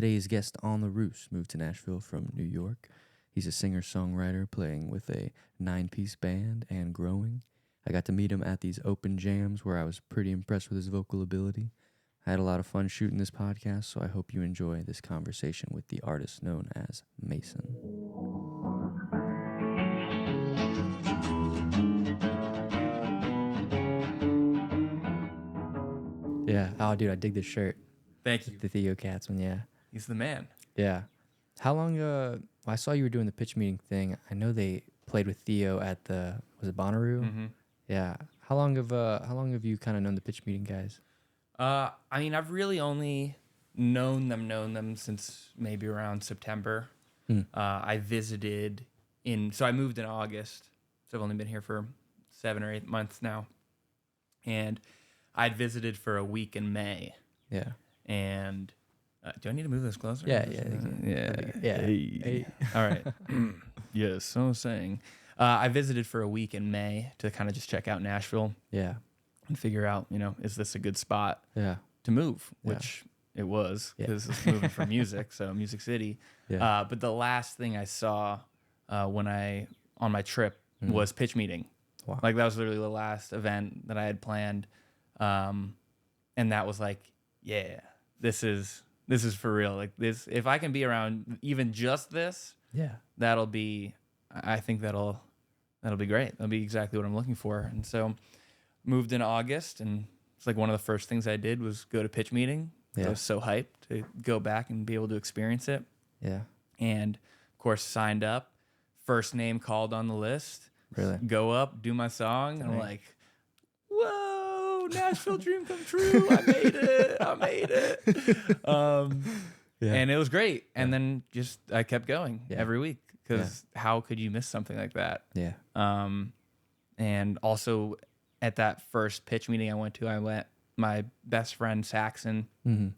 Today's guest on the Roost moved to Nashville from New York. He's a singer-songwriter playing with a 9-piece band and growing. I got to meet him at these open jams where I was pretty impressed with his vocal ability. I had a lot of fun shooting this podcast, so I hope you enjoy this conversation with the artist known as Mason. Yeah. Oh, dude, I dig this shirt. Thank you. The Theo Katz one, yeah. He's the man. Yeah. How long, I saw you were doing the pitch meeting thing. I know they played with Theo at was it Bonnaroo? Mm-hmm. Yeah. How long have you kind of known the pitch meeting guys? I mean, I've really only known them since maybe around September. I visited so I moved in August. So I've only been here for 7 or 8 months now. And I'd visited for a week in May. Yeah. And do I need to move this closer? Yeah. Hey. All right. Yes. So I was saying, I visited for a week in May to kind of just check out Nashville. Yeah. And figure out, is this a good spot Yeah. to move? Which it was, because it's moving for music, so Music City. Yeah. But the last thing I saw on my trip was pitch meeting. Wow. Like that was literally the last event that I had planned, and that was like, yeah, this is for real. Like this, if I can be around even just this, Yeah. I think that'll be great. That'll be exactly what I'm looking for. And so moved in August, and it's like one of the first things I did was go to pitch meeting. Yeah. I was so hyped to go back and be able to experience it. Yeah. And of course signed up, first name called on the list. Really? Go up, do my song, and I'm Dang. like, whoa, Nashville dream come true. I made it. Yeah. And it was great. And then I kept going Yeah. every week, because how could you miss something like that? Yeah. And also at that first pitch meeting I went, my best friend Saxon, and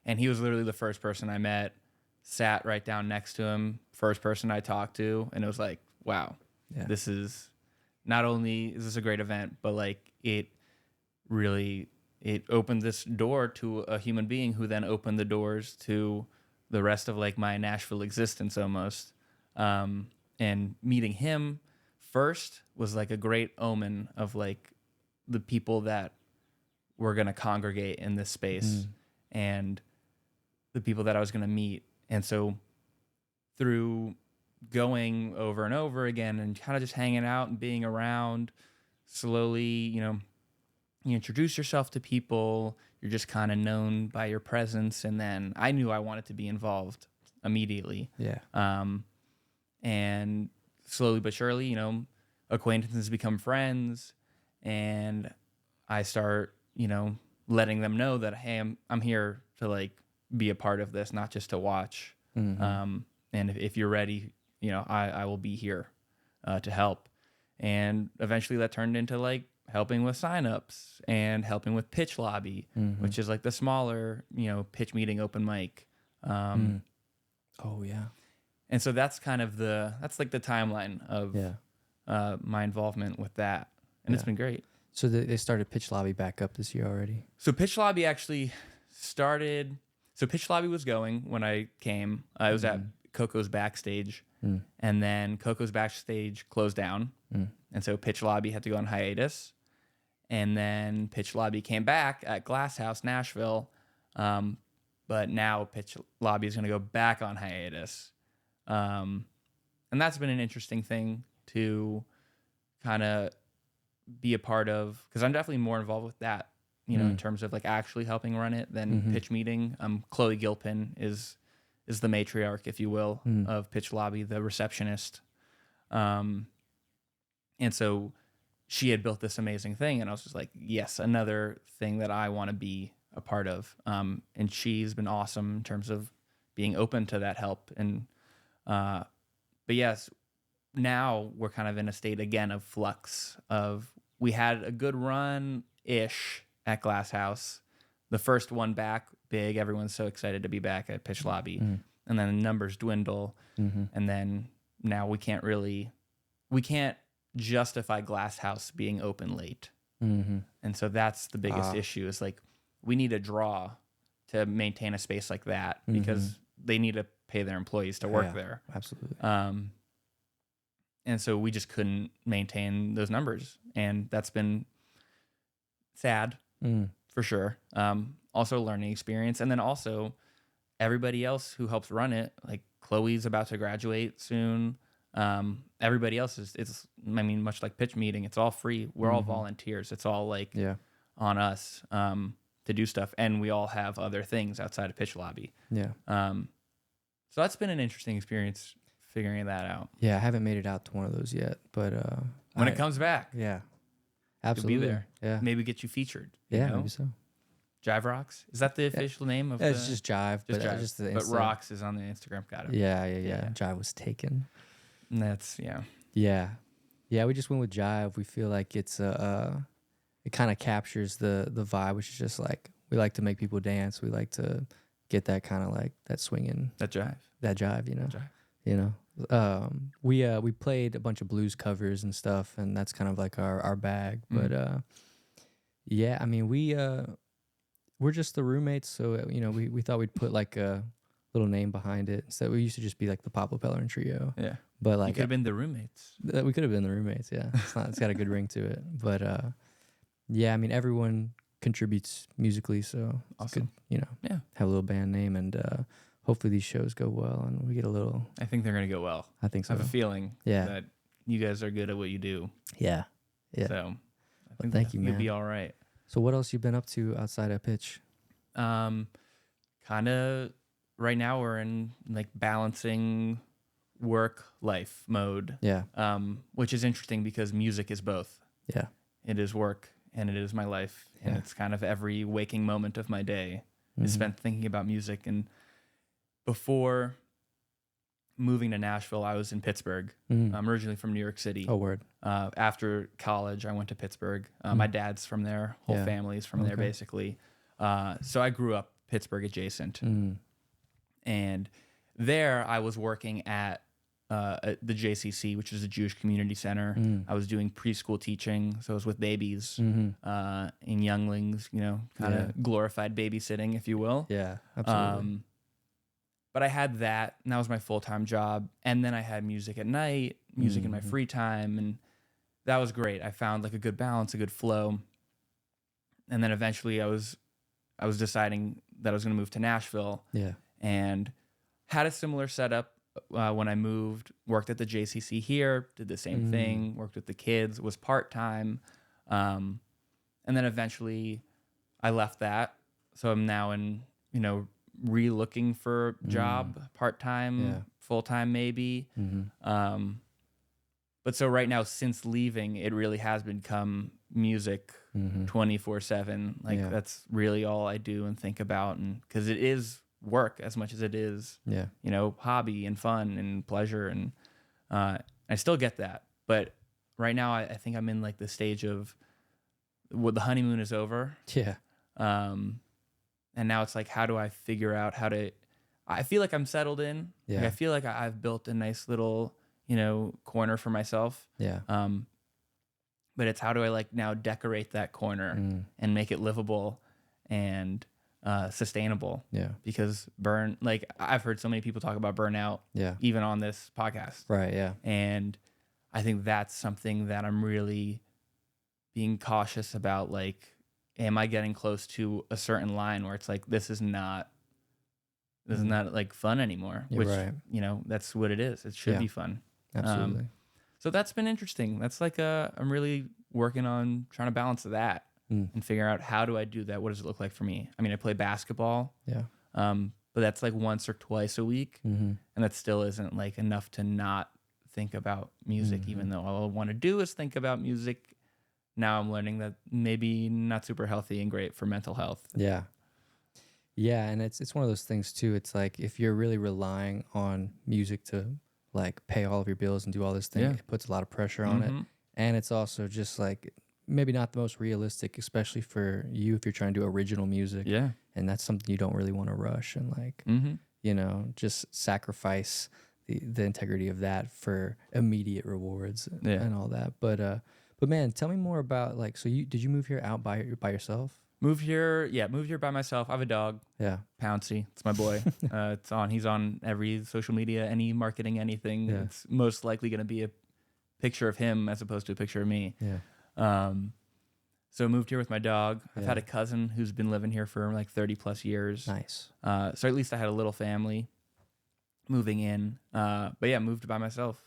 he was literally the first person I met, sat right down next to him, first person I talked to, and it was like, wow, this is not only is this a great event, but like it opened this door to a human being who then opened the doors to the rest of like my Nashville existence almost. And meeting him first was like a great omen of like the people that were going to congregate in this space and the people that I was going to meet. And so through going over and over again and kind of just hanging out and being around, slowly, you introduce yourself to people, you're just kind of known by your presence. And then I knew I wanted to be involved immediately. Yeah. And slowly but surely, acquaintances become friends, and I start, letting them know that, hey, I'm here to like be a part of this, not just to watch. And if you're ready, I will be here to help. And eventually that turned into like helping with signups and helping with pitch lobby, which is like the smaller, pitch meeting open mic. Oh yeah. And so that's kind of that's like the timeline of my involvement with that. And it's been great. So they started Pitch Lobby back up this year already? So Pitch Lobby actually started. So Pitch Lobby was going when I came. I was at Coco's Backstage, and then Coco's Backstage closed down, and so Pitch Lobby had to go on hiatus. And then Pitch Lobby came back at Glass House, Nashville, but now Pitch Lobby is going to go back on hiatus, and that's been an interesting thing to kind of be a part of, because I'm definitely more involved with that, in terms of like actually helping run it than pitch meeting. Chloe Gilpin is the matriarch, if you will, of Pitch Lobby, the receptionist. And so she had built this amazing thing, and I was just like, yes, another thing that I want to be a part of. And she's been awesome in terms of being open to that help. And but yes, now we're kind of in a state again of flux. We had a good run-ish at Glass House. The first one back big, everyone's so excited to be back at Pitch Lobby. And then the numbers dwindle. And then now we can't justify Glass House being open late. And so that's the biggest issue, is like we need a draw to maintain a space like that because they need to pay their employees to work there. Absolutely. And so we just couldn't maintain those numbers, and that's been sad for sure. Also a learning experience, and then also everybody else who helps run it, like Chloe's about to graduate soon. Everybody else it's much like pitch meeting, it's all free. We're all volunteers. It's all like on us to do stuff, and we all have other things outside of pitch lobby. So that's been an interesting experience figuring that out. Yeah, I haven't made it out to one of those yet, but when it comes back, absolutely, you'll be there. Yeah, maybe get you featured. Maybe so. Jive Rocks, is that the official name of? It's just Jive, just but Jive. just the but Rocks is on the Instagram. Got it. Yeah. Jive was taken. And that's Yeah. We just went with Jive. We feel like it's it kind of captures the vibe, which is just like we like to make people dance. We like to get that kind of like that swinging, that jive, We played a bunch of blues covers and stuff, and that's kind of like our bag. But we're just the roommates, so we thought we'd put like a little name behind it. So we used to just be like the Pablo Pellerin Trio. Yeah, but like you could have been the roommates. We could have been the roommates. Yeah, it's got a good ring to it. But everyone contributes musically, so awesome. It's good, have a little band name, and hopefully these shows go well, and we get a little. I think they're gonna go well. I think so. I have a feeling that you guys are good at what you do. Yeah. So I think thank you, man. You'll be all right. So what else you been up to outside of pitch? Kind of right now we're in like balancing work life mode. Yeah. Which is interesting because music is both. Yeah. It is work and it is my life, and it's kind of every waking moment of my day is spent thinking about music. And before moving to Nashville, I was in Pittsburgh. I'm originally from New York City. Oh, word. After college, I went to Pittsburgh. My dad's from there. Whole family's from there, basically. So I grew up Pittsburgh adjacent. And there I was working at the JCC, which is a Jewish community center. I was doing preschool teaching, so I was with babies and younglings, kind of glorified babysitting, if you will. Yeah, absolutely. But I had that, and that was my full-time job. And then I had music at night, music in my free time, and that was great. I found like a good balance, a good flow. And then eventually I was deciding that I was going to move to Nashville. Yeah. And had a similar setup when I moved, worked at the JCC here, did the same thing, worked with the kids, was part-time. And then eventually I left that. So I'm now in, re-looking for a job, part-time, full-time maybe. But so right now, since leaving, it really has become music 24/7. Like that's really all I do and think about. And because it is work as much as it is, hobby and fun and pleasure. And I still get that. But right now, I think I'm in like the stage of the honeymoon is over. Yeah. And now it's like, how do I figure out I feel like I'm settled in. Yeah. Like I feel like I've built a nice little, corner for myself. Yeah. But it's how do I like now decorate that corner and make it livable and sustainable. Yeah. Because I've heard so many people talk about burnout. Yeah. Even on this podcast. Right. Yeah. And I think that's something that I'm really being cautious about. Like, am I getting close to a certain line where it's like, this is not like fun anymore, You're which, right. That's what it is. It should be fun. Absolutely. So that's been interesting. That's like I'm really working on trying to balance that and figure out how do I do that? What does it look like for me? I mean, I play basketball. Yeah. But that's like once or twice a week. And that still isn't like enough to not think about music, even though all I want to do is think about music. Now I'm learning that maybe not super healthy and great for mental health. Yeah. Yeah. And it's one of those things too. It's like, if you're really relying on music to like pay all of your bills and do all this thing, it puts a lot of pressure on it. And it's also just like maybe not the most realistic, especially for you if you're trying to do original music. Yeah. And that's something you don't really want to rush and like, just sacrifice the integrity of that for immediate rewards and all that. But man, tell me more about like, so did you move here out by yourself? Moved here by myself. I have a dog, Yeah. Pouncy. It's my boy. He's on every social media, any marketing, anything. Yeah. It's most likely going to be a picture of him as opposed to a picture of me. Yeah. So moved here with my dog. I've Yeah. had a cousin who's been living here for like 30 plus years. Nice. So at least I had a little family moving in. But yeah, moved by myself.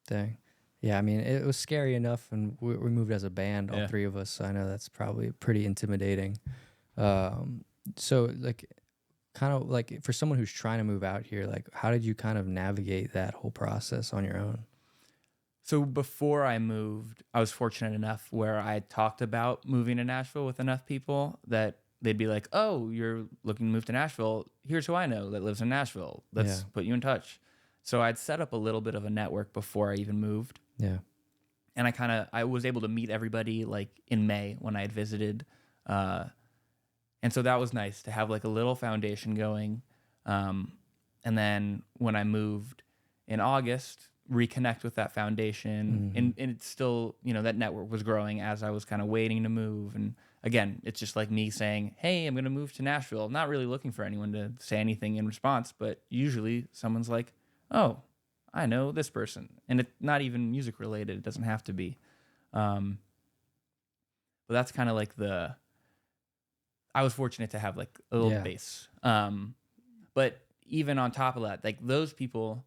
Dang. Yeah, I mean, it was scary enough, and we moved as a band, all Yeah. three of us, so I know that's probably pretty intimidating. So, like, kind of like for someone who's trying to move out here, like, how did you kind of navigate that whole process on your own? So before I moved, I was fortunate enough where I talked about moving to Nashville with enough people that they'd be like, "Oh, you're looking to move to Nashville. Here's who I know that lives in Nashville. Let's Yeah. put you in touch." So I'd set up a little bit of a network before I even moved. Yeah. And I was able to meet everybody like in May when I had visited. And so that was nice to have like a little foundation going. And then when I moved in August, reconnect with that foundation. Mm-hmm. And it's still, that network was growing as I was kind of waiting to move. And again, it's just like me saying, "Hey, I'm going to move to Nashville." Not really looking for anyone to say anything in response, but usually someone's like, "Oh, I know this person," and it's not even music related. It doesn't have to be. But that's kind of like I was fortunate to have like a little Yeah. base. But even on top of that, like those people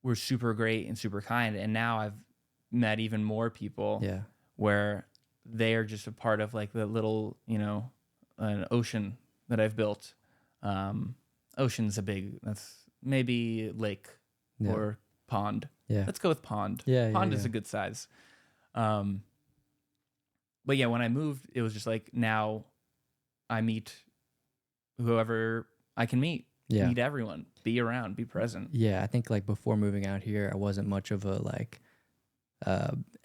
were super great and super kind. And now I've met even more people Yeah. where they are just a part of like the little, an ocean that I've built. Ocean's that's maybe lake. Yeah. Or pond. Yeah. Let's go with pond. Yeah. Pond yeah, is a good size. But yeah, when I moved, it was just like now I meet whoever I can meet. Yeah. Meet everyone. Be around. Be present. Yeah, I think like before moving out here, I wasn't much of a like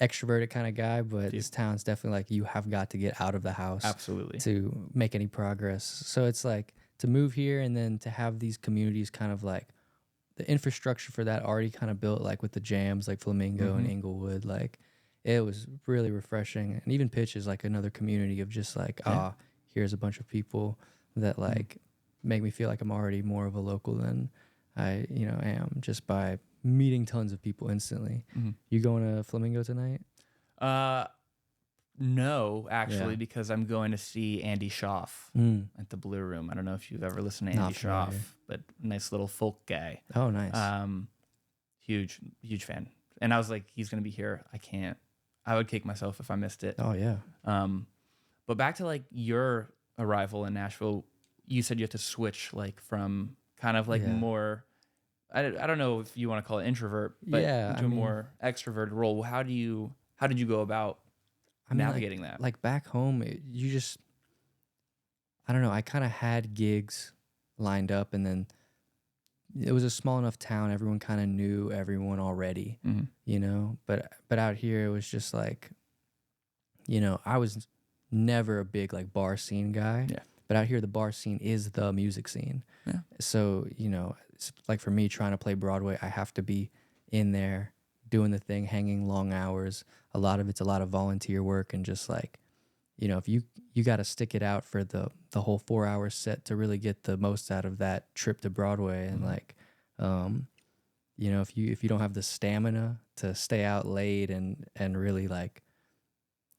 extroverted kind of guy, but this town's definitely like you have got to get out of the house Absolutely. to make any progress. So it's like to move here and then to have these communities kind of like the infrastructure for that already kind of built, like with the jams like Flamingo and Inglewood, like it was really refreshing. And even Pitch is like another community of just like, here's a bunch of people that like make me feel like I'm already more of a local than I, am just by meeting tons of people instantly. You going to Flamingo tonight? No, actually, Yeah. because I'm going to see Andy Schaaf at the Blue Room. I don't know if you've ever listened to Not Andy Schaaf, familiar. but nice little folk guy. Oh, nice. Huge fan. And I was like, he's going to be here. I would kick myself if I missed it. Oh, yeah. But back to like your arrival in Nashville, you said you had to switch like from kind of like more, I don't know if you want to call it introvert, but into a more extroverted role. How did you go about navigating that? Like back home, you just, I don't know. I kind of had gigs lined up, and then it was a small enough town. Everyone kind of knew everyone already, But out here, it was just like, I was never a big like bar scene guy. Yeah. But out here, the bar scene is the music scene. Yeah. So it's like for me trying to play Broadway, I have to be in there doing the thing, hanging long hours. A lot of it's a lot of volunteer work, and just like, if you got to stick it out for the whole 4 hour set to really get the most out of that trip to Broadway. And like, if you don't have the stamina to stay out late and really like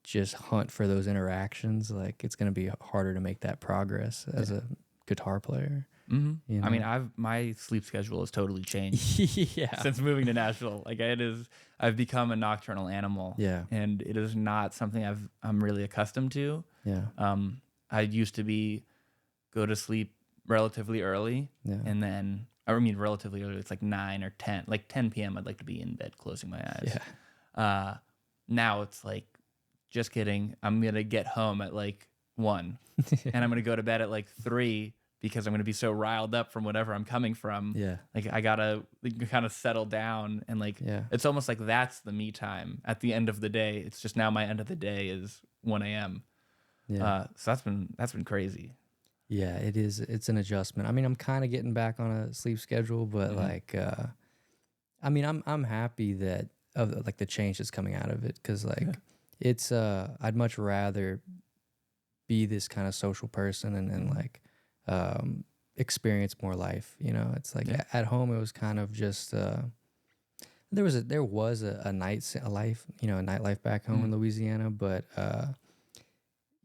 just hunt for those interactions, like it's going to be harder to make that progress as a guitar player. I mean, my sleep schedule has totally changed since moving to Nashville. Like I've become a nocturnal animal. Yeah. And it is not something I'm really accustomed to. Yeah. I used to go to sleep relatively early. Yeah. And then, relatively early, it's like 9 or 10, like 10 p.m. I'd like to be in bed closing my eyes. Yeah. Now it's like, just kidding. I'm going to get home at like 1 and I'm going to go to bed at like 3 because I'm going to be so riled up from whatever I'm coming from. Yeah. Like I got to kind of settle down, and like, it's almost like that's the me time at the end of the day. It's just now my end of the day is 1 a.m. Yeah. So that's been crazy. Yeah, it is. It's an adjustment. I mean, I'm kind of getting back on a sleep schedule, but like, I'm happy that of like the change that's coming out of it. 'Cause like it's, I'd much rather be this kind of social person and like experience more life. You know, it's like at home it was kind of just there was a nightlife back home in Louisiana, but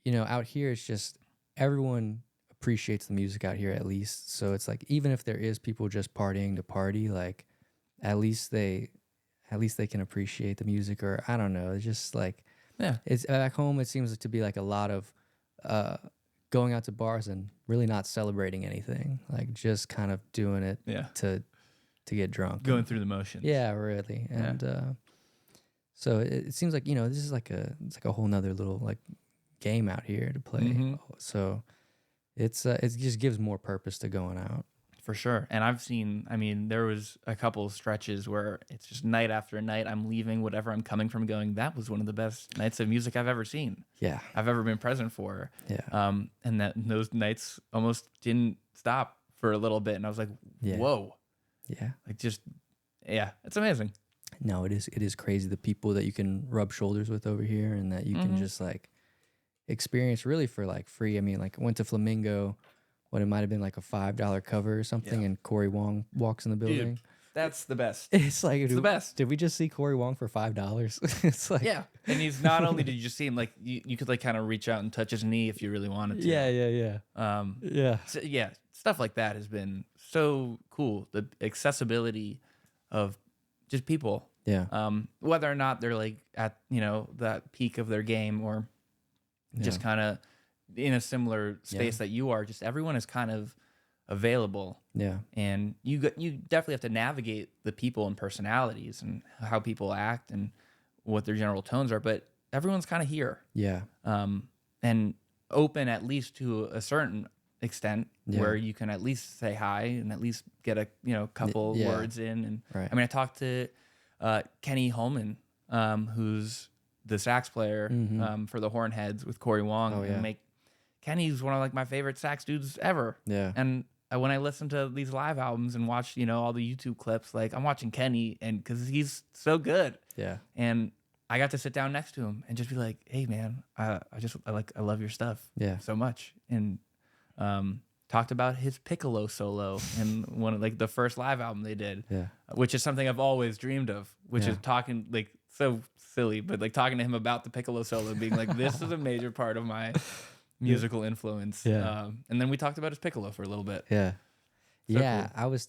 you know, out here it's just everyone appreciates the music out here at least. So it's like even if there is people just partying to party, like at least they can appreciate the music, or I don't know. It's just like it's back home. It seems to be like a lot of going out to bars and really not celebrating anything, like just kind of doing it to get drunk, going through the motions. Yeah, really. And so it seems like, you know, this is like it's like a whole nother little like game out here to play. So it just gives more purpose to going out. For sure. And I've seen, I mean, there was a couple of stretches where it's just night after night, I'm leaving whatever I'm coming from going, that was one of the best nights of music I've ever seen. Yeah. I've ever been present for. Yeah. And those nights almost didn't stop for a little bit. And I was like, whoa. Yeah. Like just, it's amazing. No, it is crazy. The people that you can rub shoulders with over here and that you can just like experience really for like free. I mean, like I went to Flamingo, what it might have been like a $5 cover or something, and Corey Wong walks in the building. Dude, that's the best. It's like the best. Did we just see Corey Wong for $5? It's like and he's not only did you just see him, like you could like kind of reach out and touch his knee if you really wanted to. Stuff like that has been so cool. The accessibility of just people. Yeah. Whether or not they're like at, you know, that peak of their game or just kind of in a similar space that you are, just everyone is kind of available. Yeah. And you definitely have to navigate the people and personalities and how people act and what their general tones are, but everyone's kind of here. Yeah. And open at least to a certain extent where you can at least say hi and at least get a, you know, couple words in. And I mean, I talked to Kenny Holman, who's the sax player for the Hornheads with Corey Wong, and Kenny's one of like my favorite sax dudes ever. Yeah. And when I listen to these live albums and watch, you know, all the YouTube clips, like I'm watching Kenny and cause he's so good. Yeah. And I got to sit down next to him and just be like, hey man, I love your stuff so much. And, talked about his piccolo solo in one of like the first live album they did, which is something I've always dreamed of, which is talking like so silly, but like talking to him about the piccolo solo being like, this is a major part of my musical influence. Yeah. And then we talked about his piccolo for a little bit. Yeah. So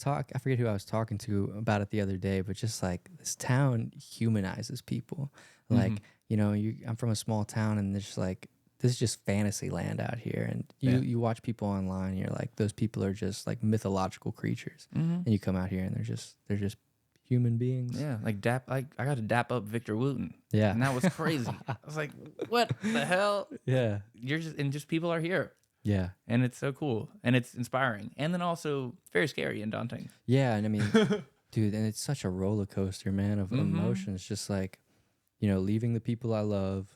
cool. I forget who I was talking to about it the other day, but just like this town humanizes people. Like, you know, I'm from a small town and there's just like, this is just fantasy land out here. And you watch people online and you're like, those people are just like mythological creatures. And you come out here and they're just human beings. Yeah. Like I got to dap up Victor Wooten. Yeah. And that was crazy. I was like, what the hell? Yeah. Just people are here. Yeah. And it's so cool. And it's inspiring. And then also very scary and daunting. Yeah. And I mean, dude, and it's such a roller coaster, man, of emotions. Just like, you know, leaving the people I love,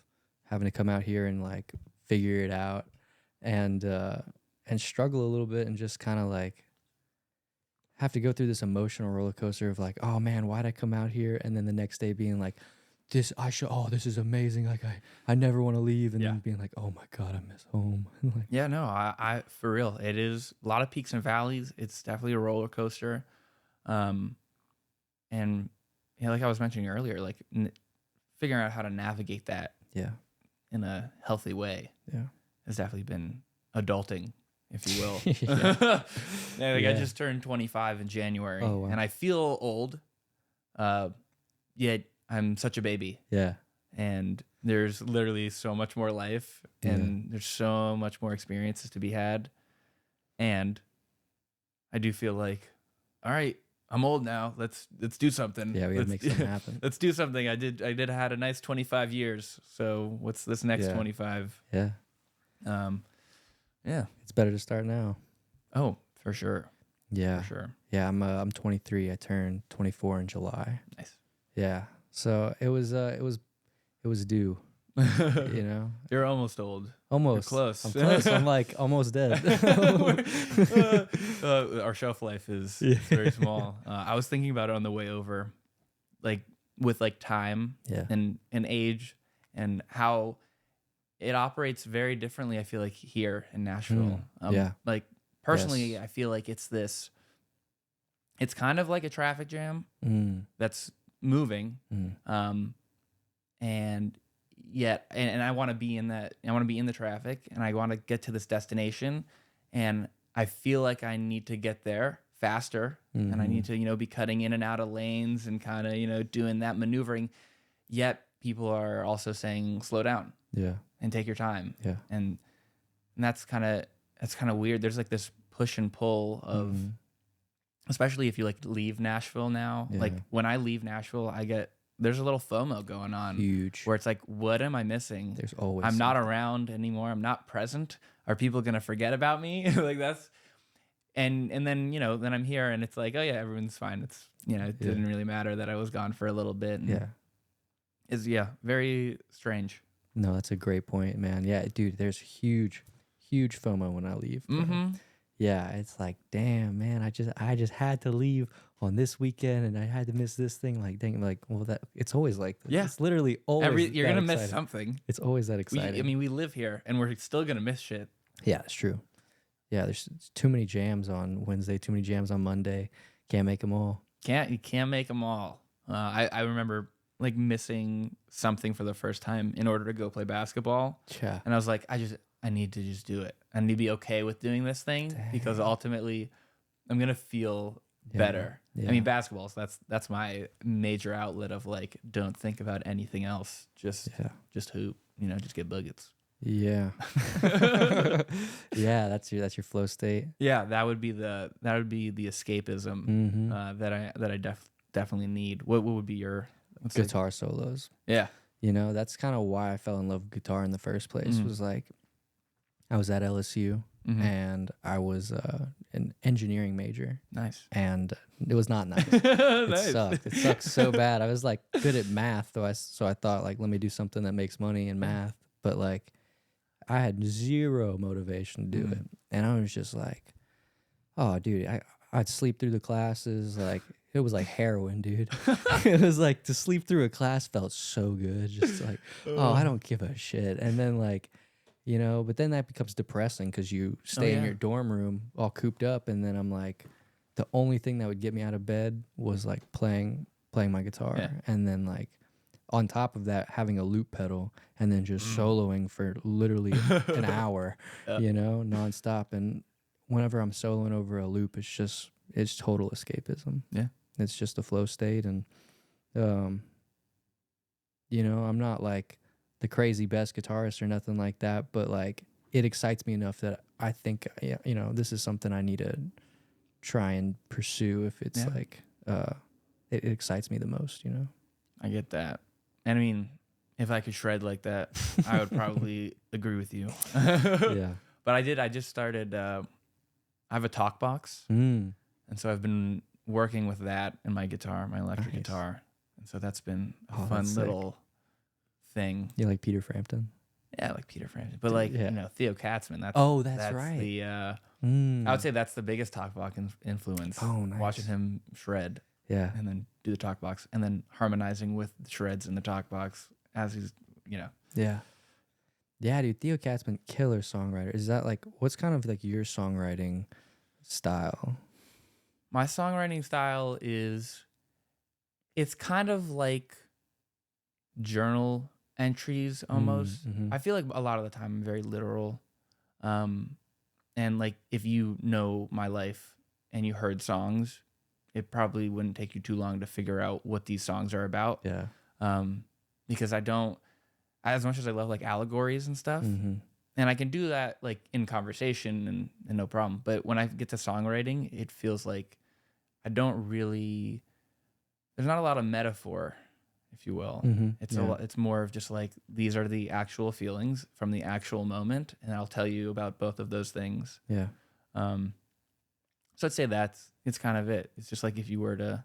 having to come out here and like figure it out and struggle a little bit and just kind of like have to go through this emotional roller coaster of like, oh man, why'd I come out here? And then the next day being like, this is amazing. Like I never want to leave. And then being like, oh my God, I miss home. Like, yeah, no, I for real. It is a lot of peaks and valleys. It's definitely a roller coaster. And you know, like I was mentioning earlier, like figuring out how to navigate that. Yeah. In a healthy way, has definitely been adulting, if you will. I just turned 25 in January, and I feel old, yet I'm such a baby. Yeah, and there's literally so much more life, and there's so much more experiences to be had, and I do feel like, all right, I'm old now. Let's do something. Yeah, we gotta make something happen. Let's do something. I had a nice 25 years. So what's this next 25? Yeah. Yeah. It's better to start now. Oh, for sure. Yeah. For sure. Yeah, I'm 23. I turned 24 in July. Nice. Yeah. So it was due. You know, you're almost old. Almost. You're close. I'm close. I'm like almost dead. Our shelf life is very small. I was thinking about it on the way over, like with like time and age and how it operates very differently. I feel like here in Nashville. Yeah. Like personally, Yes. I feel like it's kind of like a traffic jam that's moving. And yet, and I want to be in that, I want to be in the traffic, and I want to get to this destination, and I feel like I need to get there faster, and I need to, be cutting in and out of lanes and kind of, doing that maneuvering. Yet people are also saying, slow down Yeah. and take your time. Yeah. And that's kind of weird. There's like this push and pull of, especially if you like leave Nashville now. Yeah. Like when I leave Nashville, there's a little FOMO going on. Huge. Where it's like, what am I missing? There's always I'm not around anymore. I'm not present. Are people gonna forget about me? Like that's, and then then I'm here, and it's like, oh yeah, everyone's fine. It's it didn't really matter that I was gone for a little bit. And is very strange. No, that's a great point, man. Yeah, dude, there's huge FOMO when I leave. Yeah, it's like, damn, man, I just had to leave on this weekend, and I had to miss this thing. Like, dang, like, well, it's always like this. Yeah. It's literally always You're gonna miss something. It's always that exciting. We live here, and we're still gonna miss shit. Yeah, it's true. Yeah, there's too many jams on Wednesday, too many jams on Monday. Can't make them all. You can't make them all. I remember like missing something for the first time in order to go play basketball. Yeah. And I was like, I need to just do it. I need to be okay with doing this thing because ultimately I'm gonna feel better. Yeah. I mean, basketballs, that's my major outlet of like, don't think about anything else. Just hoop, just get buckets. Yeah. Yeah, that's your flow state. Yeah, that would be the escapism that I definitely need. What would be your guitar solos? Yeah. That's kind of why I fell in love with guitar in the first place. Was like I was at LSU and I was an engineering major. Nice. And it was not nice. Nice. It sucked so bad. I was like good at math, so I thought like, let me do something that makes money in math. But like I had zero motivation to do it. And I was just like, oh, dude, I'd sleep through the classes. Like, it was like heroin, dude. It was like to sleep through a class felt so good. Just like, oh, I don't give a shit. And then like, but then that becomes depressing because you stay in your dorm room all cooped up. And then I'm like, the only thing that would get me out of bed was like playing my guitar. Yeah. And then like, on top of that, having a loop pedal and then just soloing for literally an hour, nonstop. And whenever I'm soloing over a loop, it's total escapism. Yeah. It's just a flow state. And, I'm not like the crazy best guitarist or nothing like that, but like it excites me enough that I think, this is something I need to try and pursue if it's like, it excites me the most, I get that. And I mean, if I could shred like that, I would probably agree with you. Yeah. But I just started, I have a talk box. And so I've been working with that in my guitar, my electric guitar. And so that's been a fun little thing. You like Peter Frampton? Yeah, I like Peter Frampton. But like, Theo Katzman. That's right. The, I would say that's the biggest talk box influence. Oh, nice. Watching him shred. Yeah. And then do the talk box and then harmonizing with the shreds in the talk box as he's, Yeah. Yeah, dude. Theo Katzman, killer songwriter. Is that like, what's kind of like your songwriting style? My songwriting style it's kind of like journal entries almost. I feel like a lot of the time I'm very literal. And like if you know my life and you heard songs, it probably wouldn't take you too long to figure out what these songs are about. Yeah. Because I don't, as much as I love like allegories and stuff, and I can do that like in conversation and no problem. But when I get to songwriting, it feels like I don't really, there's not a lot of metaphor, if you will. It's more of just like, these are the actual feelings from the actual moment. And I'll tell you about both of those things. Yeah. So I'd say it's kind of it. It's just like if you were to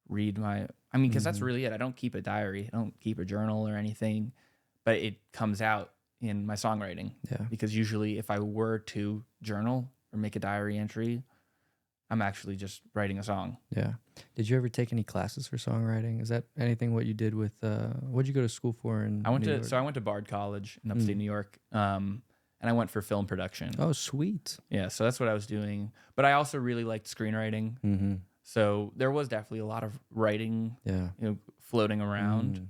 read because that's really it. I don't keep a diary. I don't keep a journal or anything, but it comes out in my songwriting. Yeah. Because usually if I were to journal or make a diary entry, I'm actually just writing a song. Yeah. Did you ever take any classes for songwriting? Is that anything what you did with what'd you go to school for in I went New to York? so I went to Bard College in upstate New York, and I went for film production. Oh, sweet. Yeah, so that's what I was doing. But I also really liked screenwriting. Mm-hmm. So there was definitely a lot of writing, Yeah. floating around.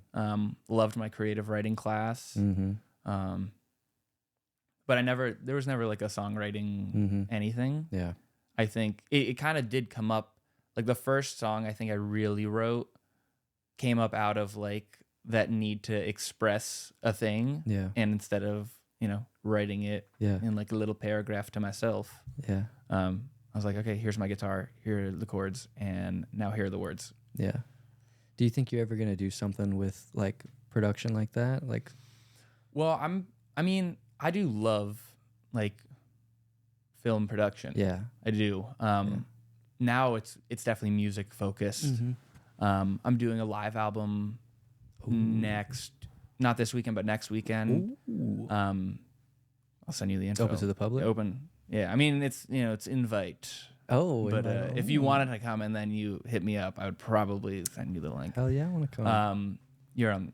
Loved my creative writing class. Mm-hmm. But there was never like a songwriting anything. Yeah. I think it kind of did come up. Like the first song I think I really wrote came up out of like that need to express a thing. Yeah. And instead of, writing it in like a little paragraph to myself, Yeah. I was like, okay, here's my guitar, here are the chords, and now here are the words. Yeah. Do you think you're ever gonna do something with like production like that? Like, Well, I do love like film production. yeah. I do. Now it's definitely music focused. I'm doing a live album not this weekend, but next weekend. Ooh. I'll send you the info. It's open to the public? Open. Yeah. I mean, it's invite. Oh, But if you wanted to come and then you hit me up, I would probably send you the link. hell yeah, I want to come.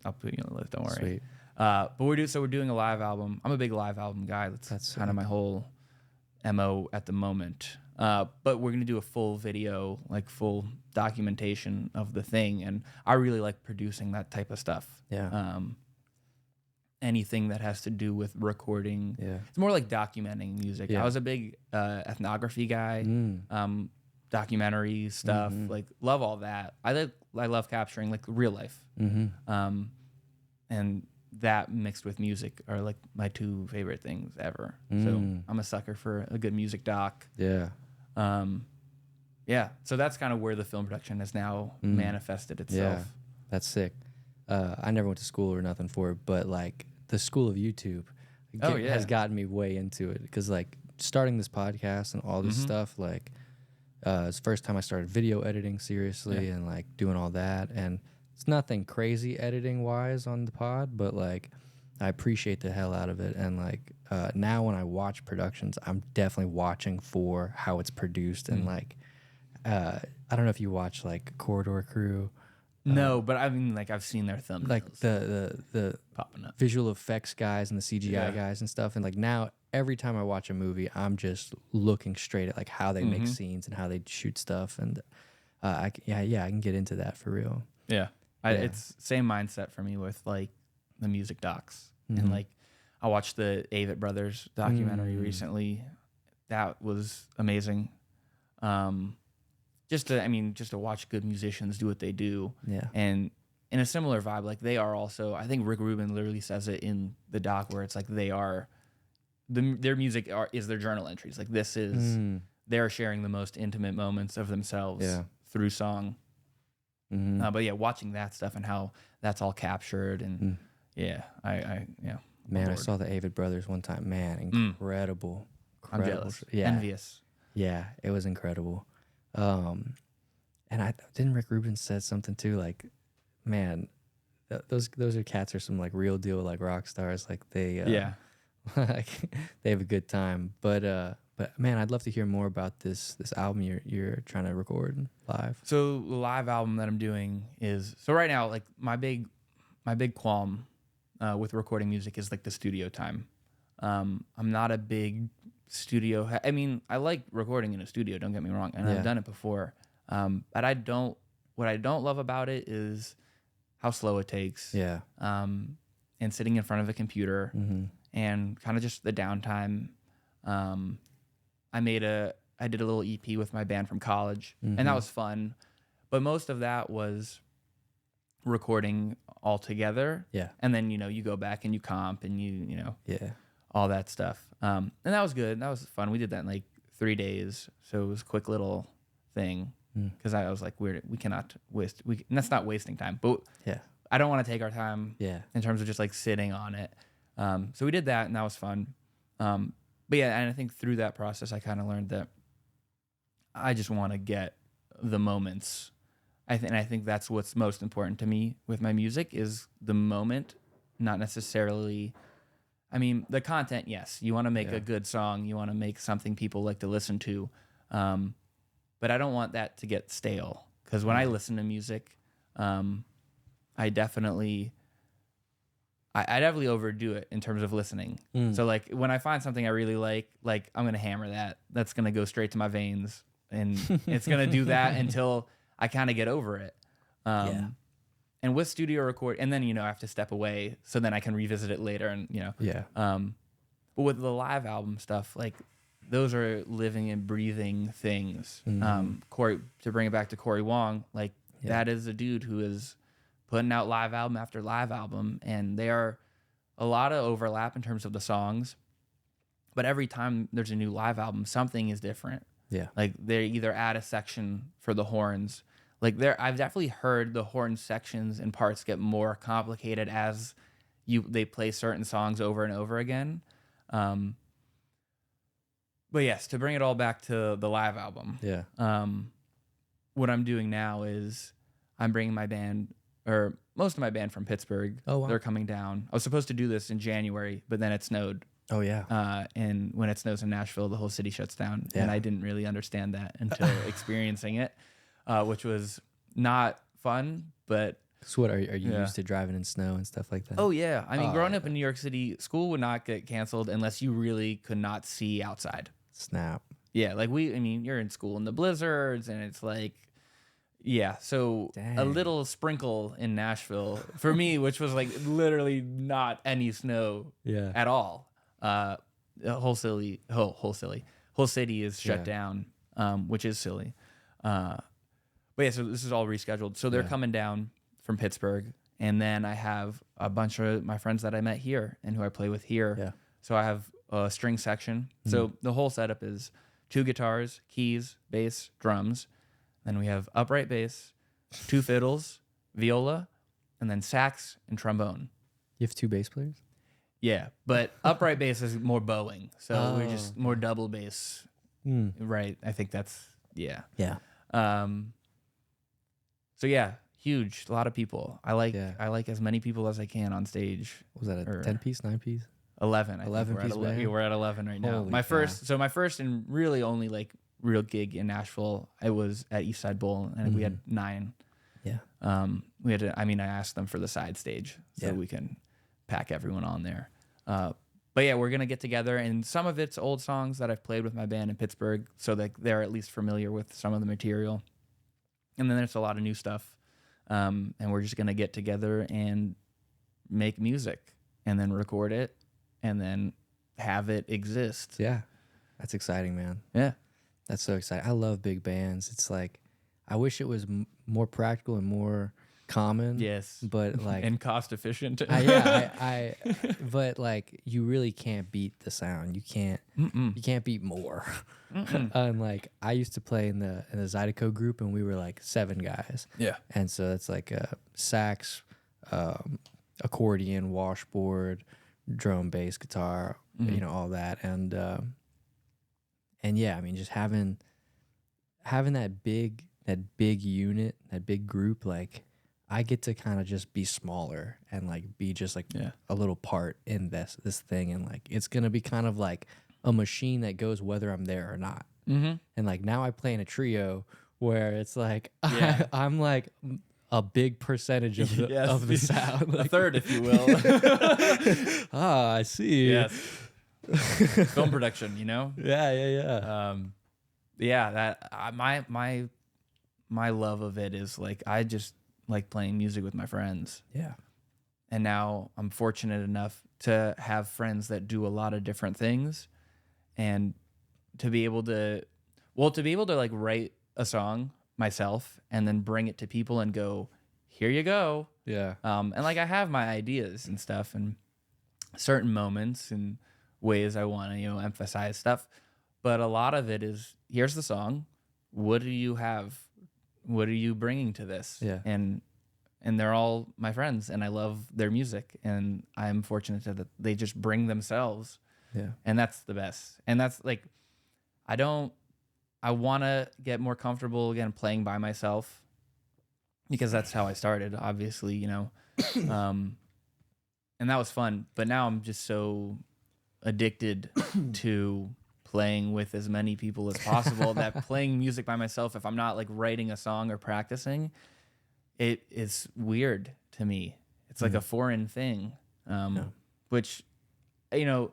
I'll put you on the list. Don't worry. Sweet. But we're doing a live album. I'm a big live album guy. That's kind of my whole MO at the moment. But we're gonna do a full video, like full documentation of the thing, and I really like producing that type of stuff. Yeah. Anything that has to do with recording. Yeah. It's more like documenting music. Yeah. I was a big ethnography guy. Documentary stuff, like love all that. I love capturing like real life. And that mixed with music are like my two favorite things ever. So I'm a sucker for a good music doc. Yeah. Yeah. So that's kind of where the film production has now manifested itself. Yeah. That's sick. I never went to school or nothing for it, but like the school of YouTube has gotten me way into it, because like starting this podcast and all this stuff, like it's the first time I started video editing seriously and like doing all that. And it's nothing crazy editing wise on the pod, but like I appreciate the hell out of it. And like now when I watch productions, I'm definitely watching for how it's produced. And like I don't know if you watch like Corridor Crew. No, but I mean, like I've seen their thumbnails, like the popping up, visual effects guys and the CGI guys and stuff. And like now every time I watch a movie, I'm just looking straight at like how they make scenes and how they shoot stuff. And I can get into that for real. Yeah. It's same mindset for me with like the music docs. And like I watched the Avett Brothers documentary recently. That was amazing. Just to watch good musicians do what they do. Yeah. And in a similar vibe, like they are also, I think Rick Rubin literally says it in the doc, where it's like they are, their music is their journal entries. Like this is, they're sharing the most intimate moments of themselves through song. But yeah, watching that stuff and how that's all captured, and Man, I saw the Avett Brothers one time. Man, incredible. I'm jealous. Yeah. Envious. Yeah, it was incredible. And didn't Rick Rubin said something too, like, man, those cats are some like real deal like rock stars. Like they like, they have a good time. But man, I'd love to hear more about this album you're trying to record live. So the live album that I'm doing is, so right now, like my big qualm with recording music is like the studio time. I'm not a big studio. I mean, I like recording in a studio, don't get me wrong, and I've done it before. But what I don't love about it is how slow it takes. Yeah. And sitting in front of a computer and kind of just the downtime. I did a little EP with my band from college, and that was fun. But most of that was recording all together. Yeah. And then, you go back and you comp and all that stuff. And that was good. That was fun. We did that in like 3 days. So it was a quick little thing. Because I was like, we cannot waste. And that's not wasting time, but I don't want to take our time. In terms of just like sitting on it. So we did that, and that was fun. But yeah, and I think through that process, I kind of learned that I just want to get the moments. I think that's what's most important to me with my music is the moment, not necessarily. I mean, the content. Yes, you want to make a good song. You want to make something people like to listen to. but I don't want that to get stale. Because when I listen to music, I definitely overdo it in terms of listening. So like when I find something I really like I'm gonna hammer that. That's gonna go straight to my veins, and it's gonna do that until I kind of get over it. And with studio record, and then I have to step away, so then I can revisit it later, and But with the live album stuff, like those are living and breathing things. Corey, to bring it back to Corey Wong, like that is a dude who is putting out live album after live album, and they are a lot of overlap in terms of the songs. But every time there's a new live album, something is different. Yeah. Like they either add a section for the horns. Like I've definitely heard the horn sections and parts get more complicated as they play certain songs over and over again. But yes, to bring it all back to the live album. Yeah. What I'm doing now is I'm bringing my band, or most of my band, from Pittsburgh. Oh, wow. They're coming down. I was supposed to do this in January, but then it snowed. Oh, yeah. And when it snows in Nashville, the whole city shuts down. Yeah. And I didn't really understand that until experiencing it, which was not fun. But So what, are you used to driving in snow and stuff like that? oh, yeah. I mean, growing up in New York City, school would not get canceled unless you really could not see outside. Snap. Yeah, like you're in school in the blizzards, and it's like, yeah. So Dang. a little sprinkle in Nashville for me, which was like literally not any snow at all. The whole city is shut down, which is silly. But yeah, so this is all rescheduled. So they're coming down from Pittsburgh, and then I have a bunch of my friends that I met here and who I play with here. Yeah. So I have a string section. So the whole setup is 2 guitars, keys, bass, drums. Then we have upright bass, 2 fiddles, viola, and then sax and trombone. You have 2 bass players? Yeah, but upright bass is more bowing. So we're just more double bass. Right. I think that's, yeah. Yeah. So yeah, huge. A lot of people. I like as many people as I can on stage. Was that a 10-piece, 9-piece? 11. 11 piece band? We're at 11 right now. Holy My cow. first and really only like real gig in Nashville, I was at East Side Bowl, and we had 9. Yeah. We had to, I asked them for the side stage so we can pack everyone on there. But yeah, we're gonna get together, and some of it's old songs that I've played with my band in Pittsburgh, so that they're at least familiar with some of the material. And then there's a lot of new stuff, and we're just gonna get together and make music, and then record it, and then have it exist. Yeah. That's exciting, man. Yeah. That's so exciting. I love big bands. It's like, I wish it was more practical and more common. Yes. But like, and cost efficient. but like, you really can't beat the sound. You can't beat more. And like, I used to play in the Zydeco group, and we were like 7 guys. Yeah. And so it's like sax, accordion, washboard, drum, bass, guitar, all that. And yeah, I mean, just having that big unit, that big group, like, I get to kind of just be smaller and like be just like a little part in this thing, and like it's gonna be kind of like a machine that goes whether I'm there or not. And like now I play in a trio where it's like I'm like a big percentage of the of the sound, like, a third, if you will. I see. Yes. Film production, Yeah. My love of it is like, I just like playing music with my friends. Yeah. And now I'm fortunate enough to have friends that do a lot of different things, and to be able to like write a song myself and then bring it to people and go, here you go. Yeah. And like, I have my ideas and stuff, and certain moments and ways I want to, emphasize stuff. But a lot of it is, here's the song. What do you have? What are you bringing to this? Yeah. And they're all my friends, and I love their music, and I'm fortunate that they just bring themselves. Yeah. And that's the best. And that's like, I want to get more comfortable again playing by myself, because that's how I started, obviously, and that was fun. But now I'm just so addicted to playing with as many people as possible. That playing music by myself, if I'm not like writing a song or practicing, it is weird to me. It's like a foreign thing, which, you know,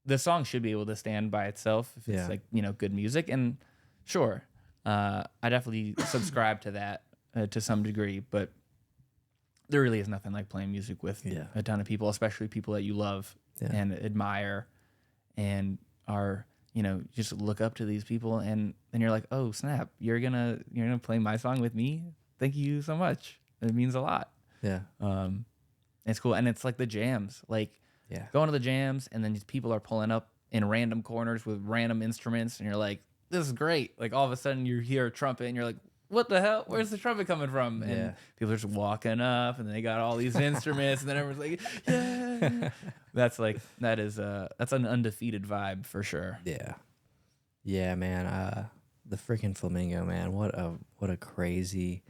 the song should be able to stand by itself if it's like, you know, good music. And sure, I definitely subscribe to that to some degree, but there really is nothing like playing music with a ton of people, especially people that you love and admire and are, you know, just look up to these people, and then you're like, oh snap, you're gonna play my song with me. Thank you so much. It means a lot. Yeah. It's cool. And it's like the jams, like going to the jams, and then these people are pulling up in random corners with random instruments, and you're like, this is great. Like all of a sudden you hear a trumpet and you're like, what the hell? Where's the trumpet coming from? And people are just walking up, and they got all these instruments, and then everyone's like, yeah. That's an undefeated vibe for sure. Yeah. Yeah, man. The freaking flamingo, man. What a crazy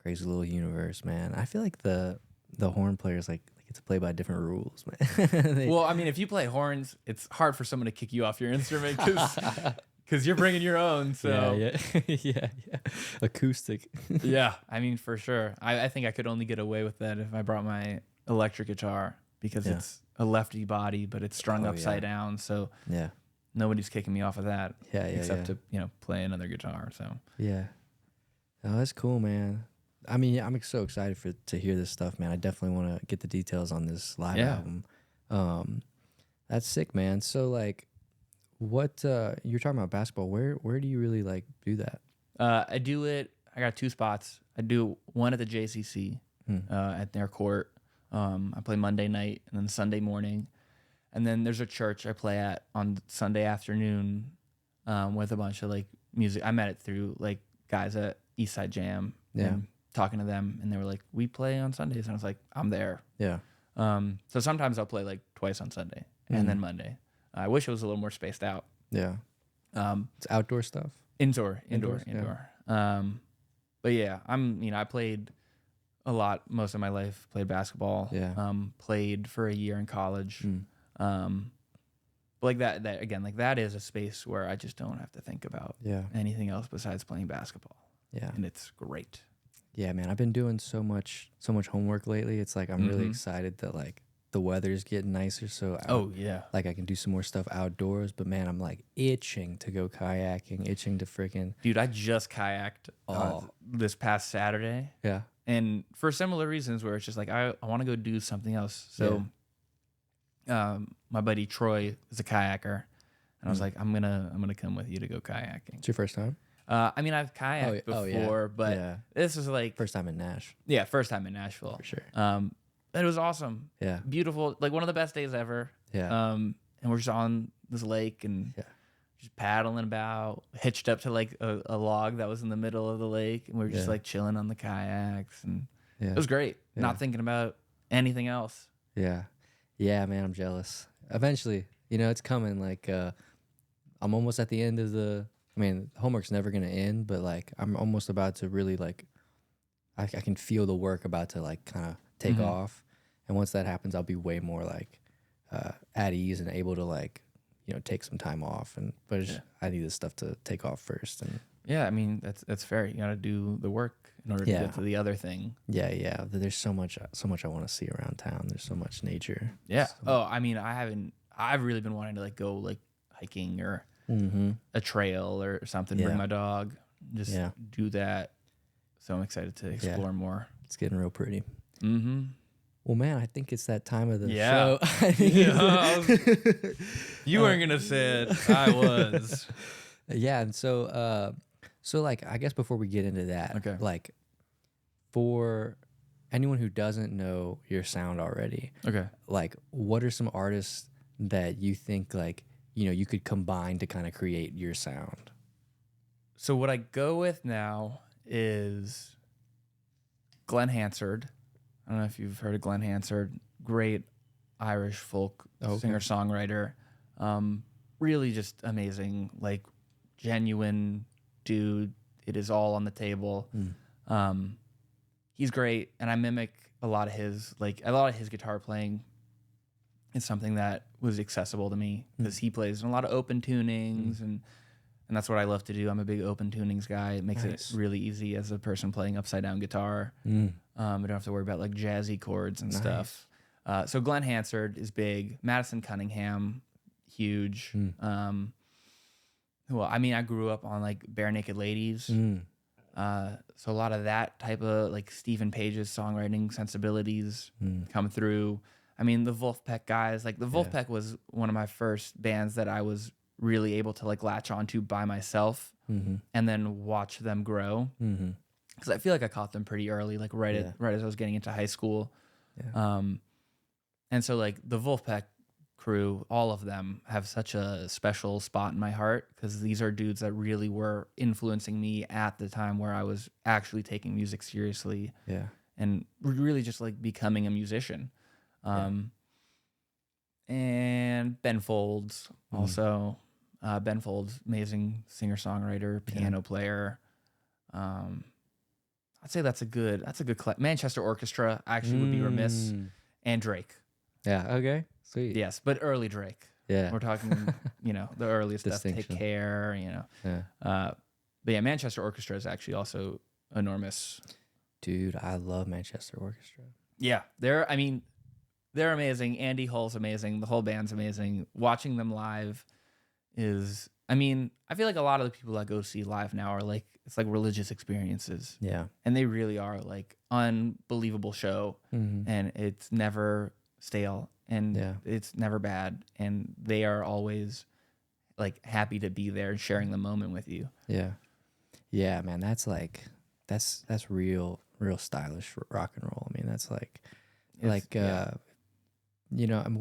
little universe, man. I feel like the horn players like get to play by different rules, man. Well, I mean, if you play horns, it's hard for someone to kick you off your instrument because you're bringing your own. So yeah. Acoustic. Yeah, I mean, for sure. I think I could only get away with that if I brought my electric guitar, because it's a lefty body, but it's strung upside down. So nobody's kicking me off of that. Except to, you know, play another guitar. So yeah. Oh, that's cool, man. I mean, I'm so excited to hear this stuff, man. I definitely want to get the details on this live album. That's sick, man. So like, what you're talking about basketball? Where do you really like do that? I do it. I got 2 spots. I do one at the JCC at their court. I play Monday night and then Sunday morning, and then there's a church I play at on Sunday afternoon with a bunch of like music. I met it through like guys at Eastside Jam. And talking to them, and they were like, we play on Sundays, and I was like, I'm there. Yeah. So sometimes I'll play like twice on Sunday and then Monday. I wish it was a little more spaced out. Yeah. It's outdoor stuff. Indoor. But yeah, I played a lot most of my life. Played basketball. Yeah. Played for a year in college. But like that again, like that is a space where I just don't have to think about anything else besides playing basketball. Yeah. And it's great. Yeah, man, I've been doing so much homework lately. It's like I'm really excited that like the weather's getting nicer, so like I can do some more stuff outdoors. But man, I'm like itching to go kayaking, itching to freaking. Dude, I just kayaked this past Saturday. Yeah, and for similar reasons, where it's just like I want to go do something else. So, my buddy Troy is a kayaker, and I was like, I'm gonna come with you to go kayaking. It's your first time? I mean, I've kayaked before, but this is like first time in Nash. Yeah, first time in Nashville for sure. It was awesome. Yeah, beautiful. Like one of the best days ever. Yeah. And we're just on this lake and just paddling about, hitched up to like a log that was in the middle of the lake, and we were just like chilling on the kayaks, and it was great. Not thinking about anything else. Yeah, man, I'm jealous. Eventually, you know, it's coming. Like, I'm almost at the end of the. I mean, homework's never going to end, but like I'm almost about to really like, I can feel the work about to like kind of take off. And once that happens, I'll be way more like at ease and able to like, you know, take some time off. But I need this stuff to take off first. And yeah, I mean, that's fair. You got to do the work in order to get to the other thing. Yeah. There's so much I want to see around town. There's so much nature. Yeah. I mean, I've really been wanting to like go like hiking or a trail or something, bring my dog, just do that. So I'm excited to explore more. It's getting real pretty. Well, man, I think it's that time of the show. You weren't going to say it. I was. Yeah. And so like, I guess before we get into that, like for anyone who doesn't know your sound already, like what are some artists that you think like, you know, you could combine to kind of create your sound? So what I go with now is Glenn Hansard. I don't know if you've heard of Glenn Hansard. Great Irish folk singer-songwriter. Really just amazing, like genuine dude. It is all on the table. He's great, and I mimic a lot of his guitar playing. is something that was accessible to me because he plays in a lot of open tunings and that's what I love to do. I'm a big open tunings guy. It makes it really easy as a person playing upside down guitar. I don't have to worry about like jazzy chords and stuff. So Glenn Hansard is big. Madison Cunningham, huge. Well, I mean, I grew up on like Bare Naked Ladies. So a lot of that type of like Stephen Page's songwriting sensibilities come through. I mean, the Wolfpack guys, like the Wolfpack was one of my first bands that I was really able to like latch onto by myself and then watch them grow. Because I feel like I caught them pretty early, like right as I was getting into high school. And so like the Wolfpack crew, all of them have such a special spot in my heart because these are dudes that really were influencing me at the time where I was actually taking music seriously and really just like becoming a musician. And Ben Folds also. Ben Folds, amazing singer-songwriter, piano player. I'd say that's a good Manchester Orchestra actually would be remiss. And Drake. Yeah, okay. Sweet. Yes, but early Drake. Yeah. We're talking, the earliest stuff, Take Care, But yeah, Manchester Orchestra is actually also enormous. Dude, I love Manchester Orchestra. Yeah, they're amazing. Andy Hull's amazing. The whole band's amazing. Watching them live is, I feel like a lot of the people that go see live now are like, it's like religious experiences. Yeah. And they really are like unbelievable show. And it's never stale and it's never bad. And they are always like happy to be there and sharing the moment with you. Yeah. Yeah, man. That's like, that's real stylish rock and roll. I mean, that's like, what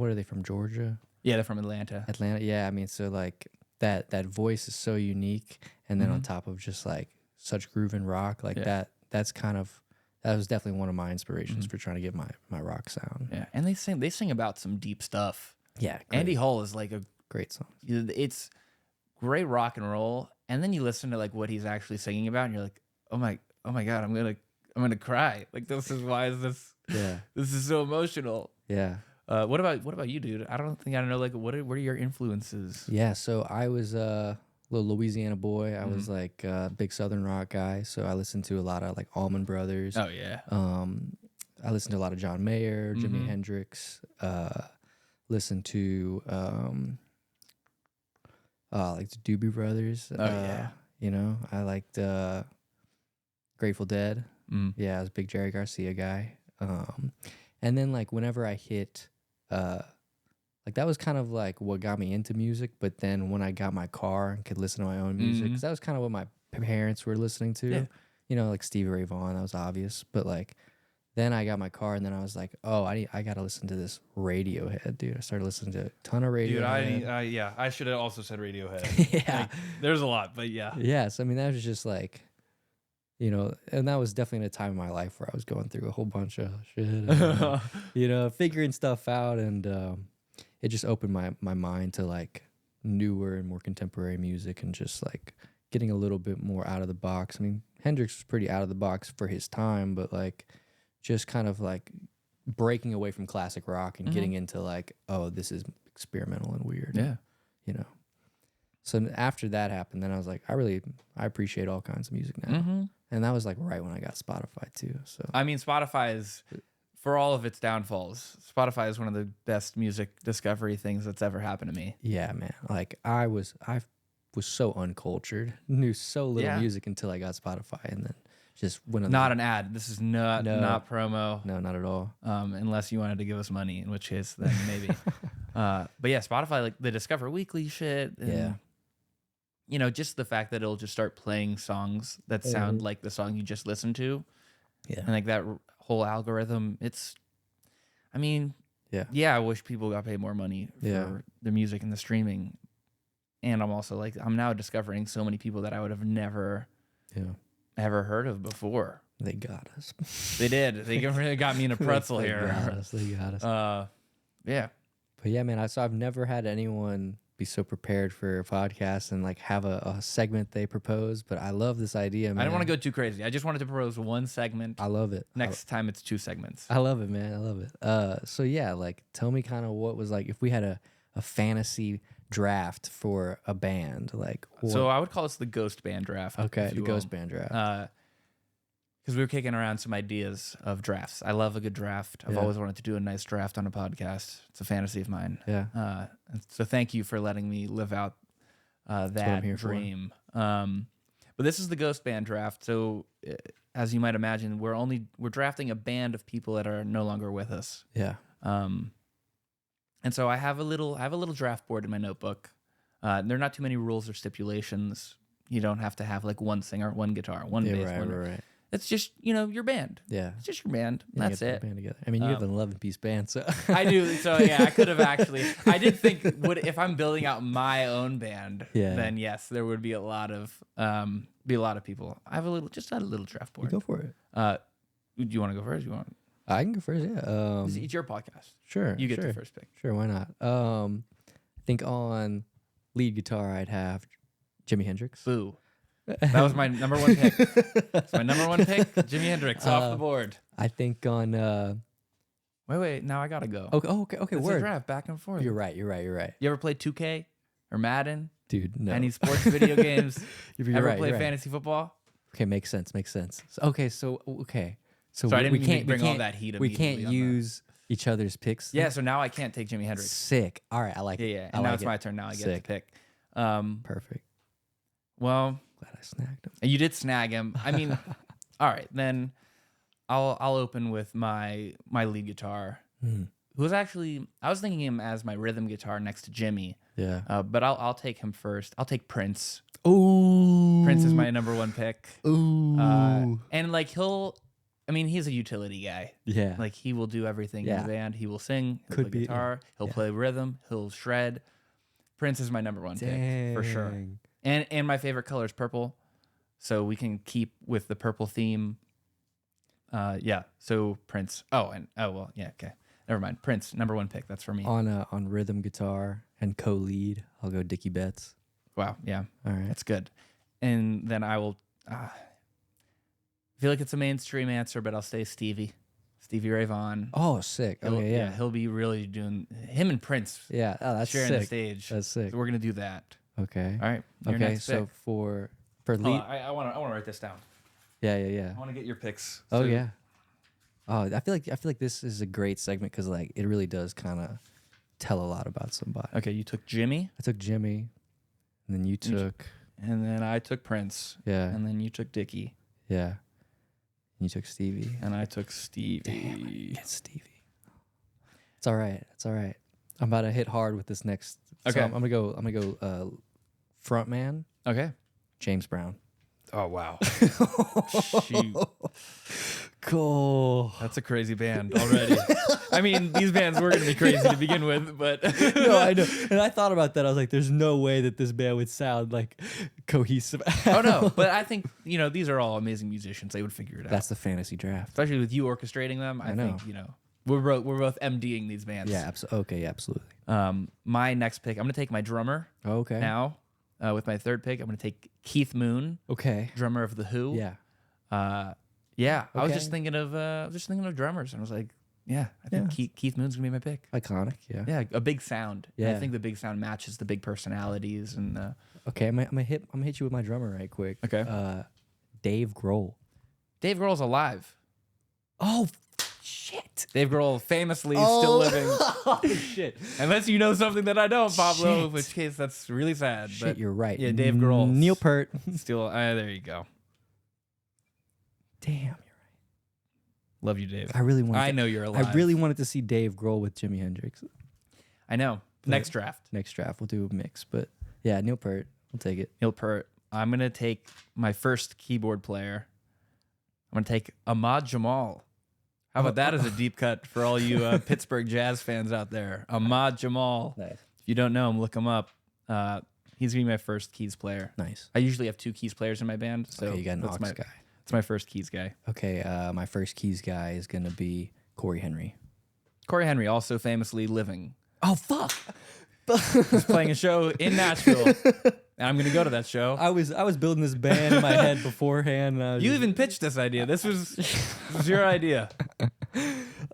are they from, Georgia? Yeah, they're from Atlanta. Yeah, I mean, so like that voice is so unique, and then on top of just like such groove and rock, like that was definitely one of my inspirations for trying to get my rock sound. Yeah, and they sing about some deep stuff. Yeah, great. Andy Hull is like a great song. It's great rock and roll, and then you listen to like what he's actually singing about, and you're like, oh my god, I'm gonna cry. Like this is this is so emotional. Yeah. What about you, dude? I don't know. Like, what are your influences? Yeah, so I was a little Louisiana boy. I was like a big Southern rock guy. So I listened to a lot of like Allman Brothers. Oh yeah. I listened to a lot of John Mayer, Jimi Hendrix. Listened to like the Doobie Brothers. Oh yeah. I liked Grateful Dead. Yeah, I was a big Jerry Garcia guy. And then like whenever I hit like that was kind of like what got me into music. But then when I got my car and could listen to my own music, because that was kind of what my parents were listening to, like Stevie Ray Vaughan, that was obvious. But like then I got my car and then I was like, oh, I got to listen to this Radiohead, dude. I started listening to a ton of Radiohead. Dude, I should have also said Radiohead. Yeah. Like, there's a lot, but yeah. Yes, I mean, that was just like, and that was definitely a time in my life where I was going through a whole bunch of shit, and, figuring stuff out, and it just opened my mind to like newer and more contemporary music and just like getting a little bit more out of the box. I mean, Hendrix was pretty out of the box for his time, but like just kind of like breaking away from classic rock and getting into like, oh, this is experimental and weird. Yeah. So after that happened, then I was like, I appreciate all kinds of music now. And that was like right when I got Spotify too. So I mean, Spotify is, for all of its downfalls, Spotify is one of the best music discovery things that's ever happened to me. Yeah, man. Like I was so uncultured, knew so little music until I got Spotify, and then just went on. Not an ad. This is not promo. No, not at all. Unless you wanted to give us money, in which case then maybe. But yeah, Spotify, like the Discover Weekly shit. And, just the fact that it'll just start playing songs that sound like the song you just listened to. Yeah. And like that whole algorithm, I wish people got paid more money for the music and the streaming. And I'm also like, I'm now discovering so many people that I would have never ever heard of before. They got us. They did. They really got me in a pretzel they here. Got us. They got us. Yeah. But yeah, man, I've never had anyone be so prepared for a podcast and like have a segment they propose. But I love this idea, man. I didn't want to go too crazy. I just wanted to propose one segment. I love it. Next time it's 2 segments. I love it, man. I love it. So yeah, like tell me kind of what was like if we had a fantasy draft for a band, like So I would call this the Ghost Band draft. okay, if you the Ghost Band draft. Because we were kicking around some ideas of drafts. I love a good draft. I've Yeah. But wanted to do a nice draft on a podcast. It's a fantasy of mine. Yeah. And so thank you for letting me live out that here for. dream. But this is the Ghost Band draft. So as you might imagine, we're drafting a band of people that are no longer with us. Yeah. And so I have a little draft board in my notebook. There are not too many rules or stipulations. You don't have to have like one singer, one guitar, one bass. Right. It's just, your band. Yeah. It's just your band. Yeah, That's get the it. Band together. I mean, you have an 11-piece band, so I do. So yeah, I could have actually. I did think if I'm building out my own band, Yeah. then yes, there would be a lot of people. I have a little draft board. go for it. Do you want to go first? You want? I can go first. Yeah. It's your podcast. Sure. You get sure. the first pick. Sure. Why not? I think on lead guitar I'd have Jimi Hendrix. Boo. That was my number 1 pick. That's my number 1 pick. Jimi Hendrix off the board. I think on. Wait. Now I gotta go. Okay. It's a Word. draft back and forth. You're right. You You ever play 2K or Madden? dude. No. Any sports video games? You're Ever right, play you're right. fantasy football? Okay, makes sense. So, okay. So So I didn't mean to bring all that heat We can't immediately on that. use each other's picks. Yeah, so now I can't take Jimi Hendrix. Sick. All right. I like it. Yeah. I And now like it's it. my turn. Now I get Sick. to pick. Perfect. Well, Glad I snagged him. you did snag him. I mean, all right, then I'll open with my lead guitar, who was actually I was thinking him as my rhythm guitar next to Jimmy. Yeah. But I'll take him first. I'll take Prince. Ooh. Prince is my number 1 pick. Ooh. And like he's a utility guy. yeah. Like he will do everything in Yeah. the band. He will sing, he'll Could play be, guitar, he'll play rhythm, he'll shred. Prince is my number 1 pick for sure. Dang. And my favorite color is purple, so we can keep with the purple theme. Yeah. So Prince. Okay. Never mind. Prince, number 1 pick. That's for me. On rhythm guitar and co-lead, I'll go Dickie Betts. Wow. Yeah. All right. That's good. And then I will. I feel like it's a mainstream answer, but I'll say Stevie Ray Vaughan. Oh, sick. Okay, yeah. He'll be really doing him and Prince Yeah. Oh, that's sharing sick. the stage. That's sick. So we're gonna do that. Okay. All right. Your Okay. next So pick. for Hold lead. on, I want to write this down. Yeah. I want to get your picks. Oh So- yeah. Oh, I feel like this is a great segment because like it really does kind of tell a lot about somebody. Okay, you took Jimmy, I took Jimmy, and then you took and then I took Prince, yeah, and then you took Dickie, yeah. And you took Stevie. and I took Stevie. Damn, get Stevie. It's all right. It's all right. I'm about to hit hard with this next. Okay. So I'm gonna go. Front man, Okay. James Brown. Oh wow. Shoot. Cool. That's a crazy band already. I mean, these bands were gonna be crazy to begin with, but No, I know. And I thought about that. I was like, there's no way that this band would sound like cohesive. Oh no, but I think these are all amazing musicians. They would figure it out. That's the fantasy draft. Especially with you orchestrating them. I know. think we're both MDing these bands. Yeah, okay, yeah, absolutely. My next pick, I'm gonna take my drummer Okay. now. With my 3rd pick, I'm gonna take Keith Moon, Okay. drummer of the Who. Yeah. Yeah. I was Okay. just thinking of drummers, and I was like, yeah, I think Yeah. Keith Moon's gonna be my pick. Iconic. Yeah. Yeah, a big sound. And Yeah. I think the big sound matches the big personalities, and Okay, I'm gonna hit you with my drummer right quick. Okay. Dave Grohl. Dave Grohl's alive. Oh shit. Dave Grohl famously still living. Oh shit. Unless you know something that I don't, Pablo, in Shit. which case that's really sad. Shit, But you're right. yeah, Dave Grohl. Neil Peart. still, there you go. Damn, you're right. Love you, Dave. I really wanted. I know you're alive. I really wanted to see Dave Grohl with Jimi Hendrix. I know. Next draft. Next draft, we'll do a mix. But yeah, Neil Peart. We'll take it. Neil Peart. I'm gonna take my first keyboard player. I'm gonna take Ahmad Jamal. How about that as a deep cut for all you Pittsburgh Jazz fans out there? Ahmad Jamal. Nice. If you don't know him, look him up. He's gonna be my first keys player. Nice. I usually have 2 keys players in my band, so Okay, you got an that's aux my, guy. It's my first keys guy. Okay, my first keys guy is gonna be Corey Henry. Corey Henry, also famously living. Oh fuck! He's playing a show in Nashville, and I'm gonna go to that show. I was building this band in my head beforehand. And I was You just- even pitched this idea. This was your idea.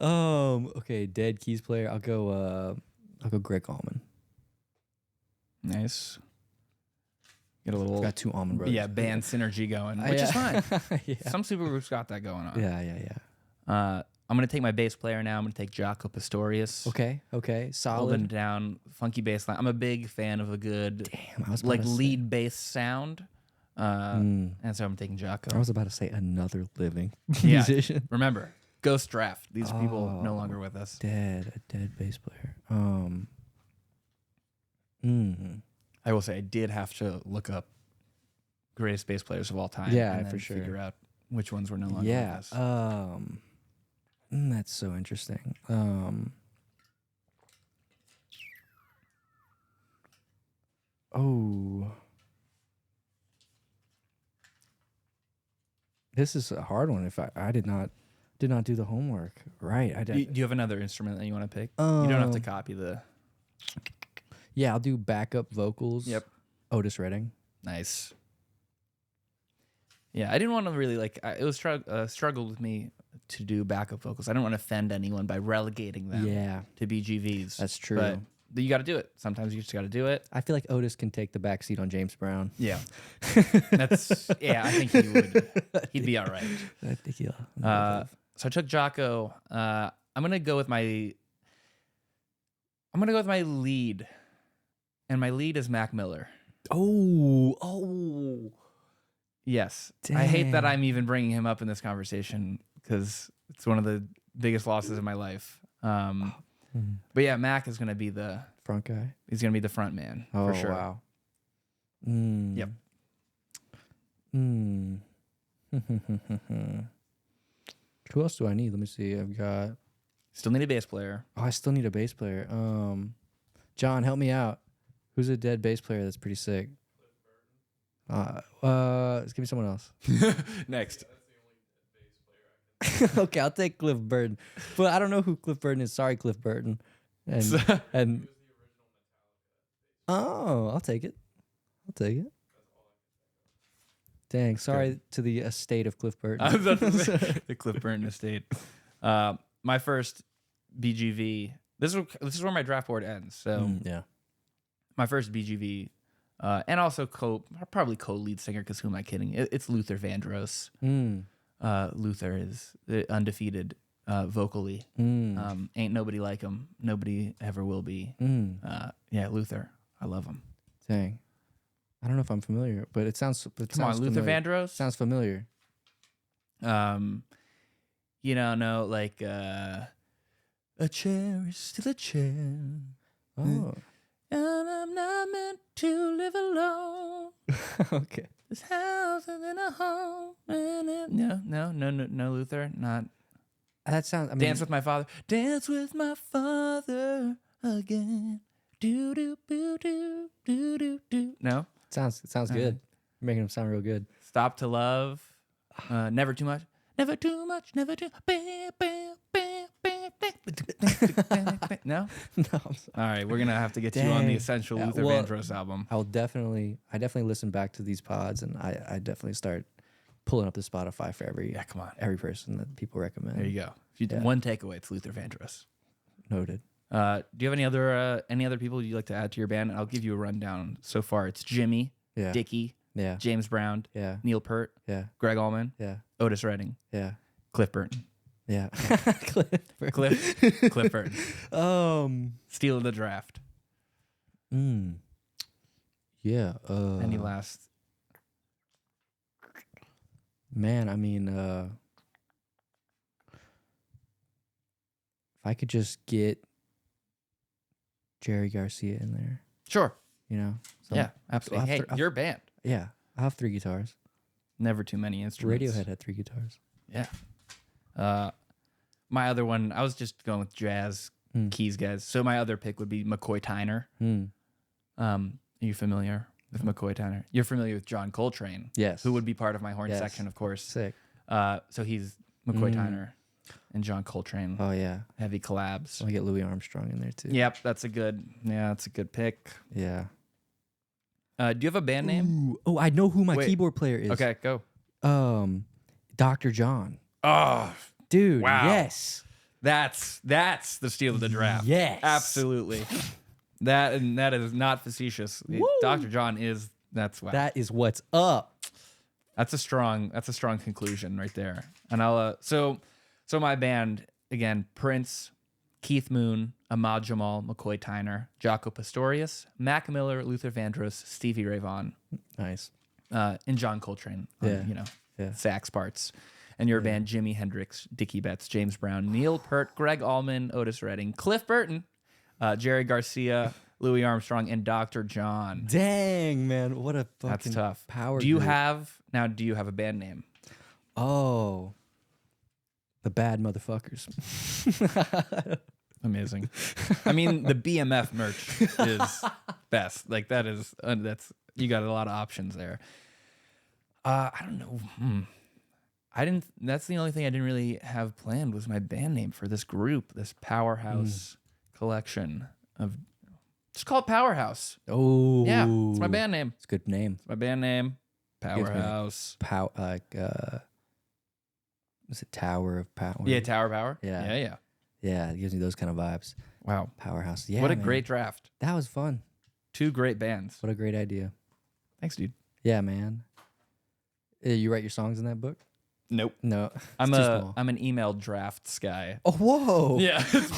Okay, dead keys player. I'll go Greg Allman. Nice. Get a little Got two Allman brothers. band synergy going, which is fine. Yeah. Some super groups got that going on. Yeah. I'm gonna take my bass player now. I'm gonna take Jaco Pastorius. Okay. Holding Solid. down funky bass line. I'm a big fan of a good Damn, I was about like to say- lead bass sound. And so I'm taking Jaco. I was about to say another living Yeah. musician. Remember, Ghost Draft. These people no Oh. longer with us. A dead bass player. I will say I did have to look up greatest bass players of all time. Yeah, and then for sure. Figure out which ones were no longer Yeah. with us. That's so interesting. This is a hard one. If I did not do the homework right, I Do did. you have another instrument that you want to pick? You don't have to copy the. Yeah, I'll do backup vocals. Yep. Otis Redding. Nice. Yeah, I didn't want to really it was struggle with me to do backup vocals. I didn't want to offend anyone by relegating them Yeah, to BGVs. that's true. But you got to do it. Sometimes you just got to do it. I feel like Otis can take the back seat on James Brown. Yeah. I think he would. He'd be all right. I think he'll. So I took Jaco. I'm gonna go with my lead, and my lead is Mac Miller. Oh. Yes, I hate that Dang. I'm even bringing him up in this conversation because it's one of the biggest losses in my life. But yeah, Mac is gonna be the Front guy. he's gonna be the front man Oh, for sure. wow. Yep. Who else do I need? Let me see. I've got. Still need a bass player. Oh, I still need a bass player. John, help me out. Who's a dead bass player that's pretty sick? Let's give me someone else. Next. Okay, I'll take Cliff Burton, but I don't know who Cliff Burton is. Sorry, Cliff Burton. And oh, I'll take it. Dang, sorry to the estate of Cliff Burton. I was about to say the Cliff Burton estate. My first BGV. This is where my draft board ends. So yeah. my first BGV, and also probably co-lead singer. Because who am I kidding? It's Luther Vandross. Luther is undefeated vocally. Ain't nobody like him. Nobody ever will be. Yeah, Luther. I love him. Dang. I don't know if I'm familiar, but it sounds. Come on, Luther Vandross. Sounds familiar. You know, no, like a chair is still a chair. Oh. And I'm not meant to live alone. Okay. This house is in a home. No, Luther. Not That sounds. I mean, Dance with My Father. Dance with my father again. Do do do do do do do. No. it sounds good. You're making them sound real good. Stop to Love. Never Too Much. Never too much. Never too. Bam, bam, bam, bam, bam. No. No, I'm sorry. All right, we're gonna have to get you on the Dang. essential Yeah, Luther well, Vandross album. I definitely listen back to these pods, and I definitely start pulling up the Spotify for every Yeah, come on. every person that people recommend. There you go. If you Yeah. one takeaway, it's Luther Vandross. Noted. Do you have any other people you'd like to add to your band? I'll give you a rundown. So far, it's Jimmy, Yeah. Dickie, Yeah. James Brown, Yeah. Neil Peart, Yeah. Greg Allman, Yeah. Otis Redding, Yeah. Cliff Burton. Yeah. Cliff. Cliff Burton. Steal of the draft. Yeah. Any last? Man, I mean, if I could just get Jerry Garcia in there, Sure. you know? So, Yeah, absolutely. Hey, your band. Yeah. I have 3 guitars. Never too many instruments. Radiohead had 3 guitars. Yeah. My other one, I was just going with jazz keys guys. So my other pick would be McCoy Tyner. Are you familiar with McCoy Tyner? You're familiar with John Coltrane. Yes. Who would be part of my horn Yes. section, of course. Sick. So he's McCoy Tyner. and John Coltrane. Oh yeah. Heavy collabs. I get Louis Armstrong in there too. Yep, that's a good pick. Yeah. Do you have a band name? Ooh. Oh, I know who my Wait. keyboard player is. Okay, go. Dr. John. Oh, Dude, wow. yes. that's the steal of the draft. Yes. Absolutely. That is not facetious. Woo. Dr. John that's wow. That is what's up. That's a strong conclusion right there. And I'll so my band again: Prince, Keith Moon, Ahmad Jamal, McCoy Tyner, Jaco Pastorius, Mac Miller, Luther Vandross, Stevie Ray Vaughan, Nice. and John Coltrane. Yeah. On, sax parts. And your band: Jimi Hendrix, Dickie Betts, James Brown, Neil Peart, Greg Allman, Otis Redding, Cliff Burton, Jerry Garcia, Louis Armstrong, and Dr. John. Dang, man. What a fucking That's tough. power Do you group. have a band name? Oh. The Bad Motherfuckers. Amazing. I mean, the BMF merch is best. Like that's you got a lot of options there. I don't know. That's the only thing I didn't really have planned was my band name for this group, this powerhouse collection of. Just call it Powerhouse. Oh. Yeah, it's my band name. It's a good name. My band name, Powerhouse. Was it Tower of Power? Yeah, Tower Power. Yeah. Yeah. Yeah, it gives me those kind of vibes. Wow. Powerhouse. Yeah. What a man. great draft. That was fun. 2 great bands. What a great idea. Thanks, dude. Yeah, man. You write your songs in that book? Nope. No. I'm too small. an email drafts guy. Oh, whoa. Yeah, it's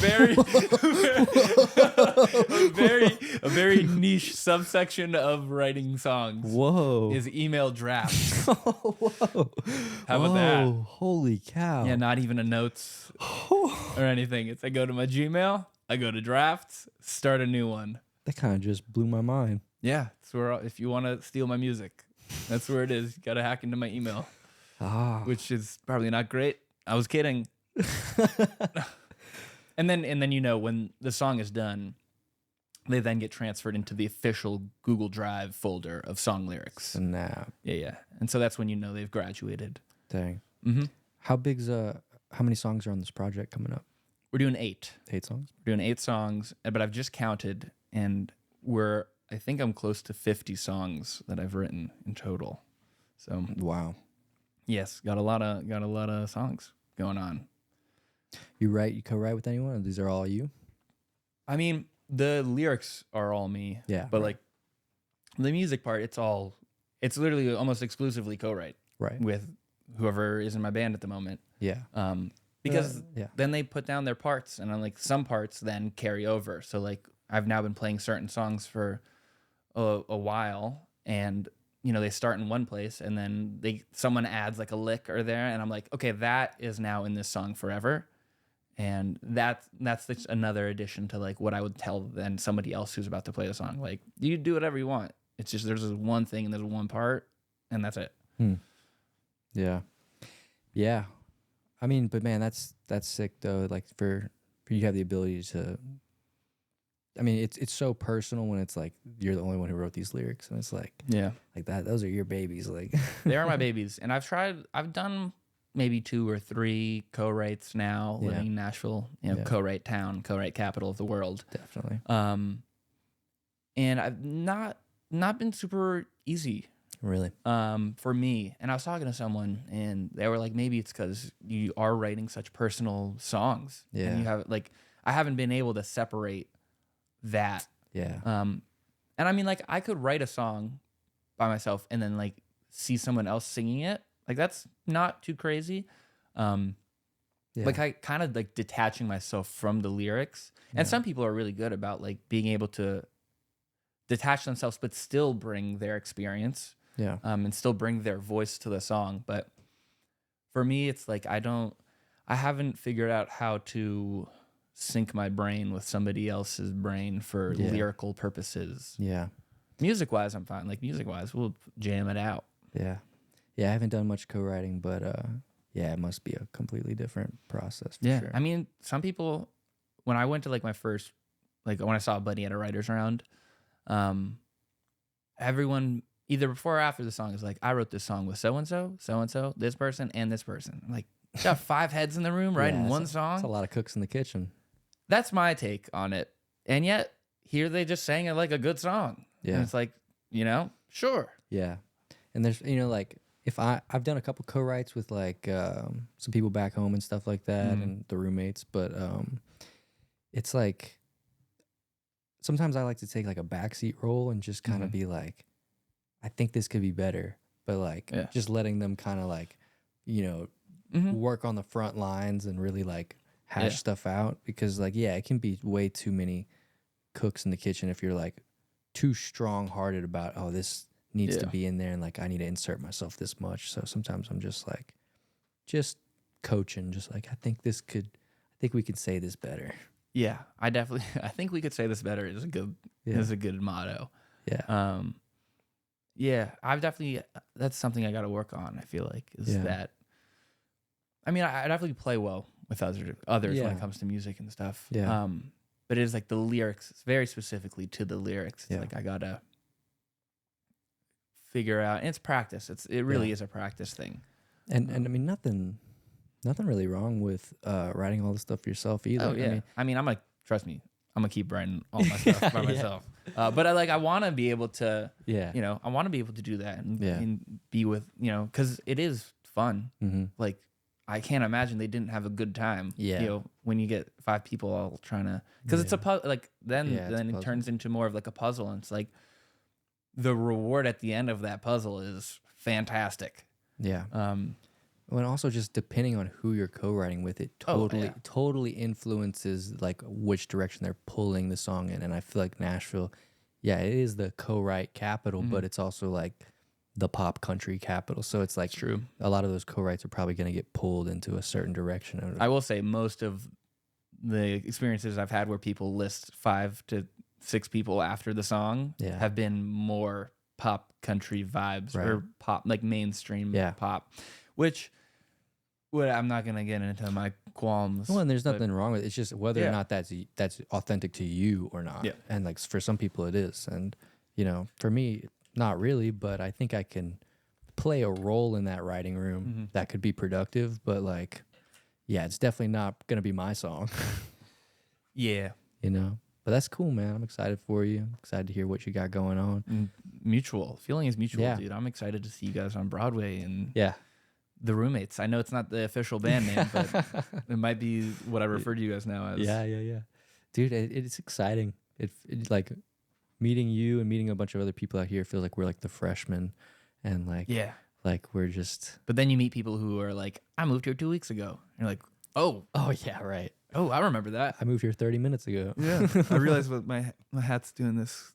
a very niche subsection of writing songs. Whoa. Is email drafts. Whoa. How about that? Holy cow. Yeah, not even a notes or anything. It's I go to my Gmail, I go to drafts, start a new one. That kind of just blew my mind. Yeah, it's where if you want to steal my music, that's where it is. You got to hack into my email, which is probably not great. I was kidding. and then when the song is done, they then get transferred into the official Google Drive folder of song lyrics. Snap. Yeah. And so that's when they've graduated. Dang. Mm-hmm. How many songs are on this project coming up? We're doing 8. 8 songs? We're doing 8 songs, but I've just counted, and I think I'm close to 50 songs that I've written in total. So Wow. yes, got a lot of songs going on. You co-write with anyone? Or these are all you? I mean, the lyrics are all me. Yeah. But like the music part, it's literally almost exclusively co-write Right. with whoever is in my band at the moment. Yeah. Because yeah. then they put down their parts, and I'm like some parts then carry over. So like I've now been playing certain songs for a while, and they start in one place, and then someone adds like a lick or there, and I'm like, okay, that is now in this song forever, and that's just another addition to like what I would tell then somebody else who's about to play the song. Like, you do whatever you want. It's just there's this one thing and there's one part, and that's it. Yeah. Yeah. I mean, but man, that's sick though. Like for you to have the ability to. I mean, it's so personal when it's like you're the only one who wrote these lyrics, and it's like that. Those are your babies, like they are my babies, and I've done maybe 2 or 3 co-writes now, living in Nashville, co-write town, co-write capital of the world, definitely. And I've not been super easy. Really? For me. And I was talking to someone, and they were like, maybe it's because you are writing such personal songs. Yeah. And you have I haven't been able to separate that. Yeah. And I mean, like, I could write a song by myself and then like see someone else singing it. Like, that's not too crazy. Like, I kind of like detaching myself from the lyrics. And some people are really good about like being able to detach themselves, but still bring their experience. Yeah. And still bring their voice to the song. But for me, it's like I haven't figured out how to sync my brain with somebody else's brain for lyrical purposes. Yeah. Music-wise, I'm fine. Like, music-wise, we'll jam it out. Yeah. Yeah, I haven't done much co-writing, but it must be a completely different process for sure. I mean, some people, when I went to like my first, like when I saw a buddy at a writer's round, everyone, either before or after the song is like, I wrote this song with so and so, this person, and this person. I'm like, you got 5 heads in the room writing one song. That's a lot of cooks in the kitchen. That's my take on it. And yet here they just sang it like a good song. Yeah. And it's like, sure. Yeah. And there's, like if I've done a couple co-writes with like some people back home and stuff like that and the roommates, but it's like sometimes I like to take like a backseat role and just kind of be like, I think this could be better, but like just letting them kind of like, work on the front lines and really like hash stuff out, because like, it can be way too many cooks in the kitchen if you're like too strong-hearted about, oh, this needs to be in there and like I need to insert myself this much. So sometimes I'm just like, just coaching, just like, I think we could say this better. Yeah, I think we could say this better is a good motto. Yeah. That's something I got to work on. I feel like that. I mean, I definitely play well with others when it comes to music and stuff. Yeah. But it is like the lyrics, very specifically to the lyrics. It's like I gotta figure out. And it's practice. It really is a practice thing. And I mean, nothing really wrong with writing all the stuff yourself either. Oh yeah. I mean, trust me, I'm gonna keep writing all my stuff by myself. But I want to be able to. Yeah. I want to be able to do that and be with because it is fun. Mm-hmm. Like. I can't imagine they didn't have a good time. Yeah. When you get 5 people all trying to, because it's a puzzle. Like then it turns into more of like a puzzle, and it's like the reward at the end of that puzzle is fantastic. Yeah. And also just depending on who you're co-writing with, it totally influences like which direction they're pulling the song in. And I feel like Nashville, it is the co-write capital, but it's also like the pop country capital. So it's like true. A lot of those co-writes are probably going to get pulled into a certain direction. I will say most of the experiences I've had where people list 5 to 6 people after the song have been more pop country vibes or pop, like mainstream pop, which I'm not going to get into my qualms. Well, and there's nothing wrong with it. It's just whether or not that's authentic to you or not. Yeah. And like for some people it is. And, for me, not really, but I think I can play a role in that writing room that could be productive. But like, it's definitely not going to be my song. Yeah. But that's cool, man. I'm excited for you. I'm excited to hear what you got going on. Mutual. Feeling is mutual, dude. I'm excited to see you guys on Broadway and the Roommates. I know it's not the official band name, but it might be what I refer to you guys now as. Yeah. Dude, it's exciting. It like... meeting you and meeting a bunch of other people out here feels like we're like the freshmen, and like like we're just. But then you meet people who are like, I moved here 2 weeks ago. And you're like, oh yeah, right. Oh, I remember that. I moved here 30 minutes ago. Yeah, I realized what my hat's doing this.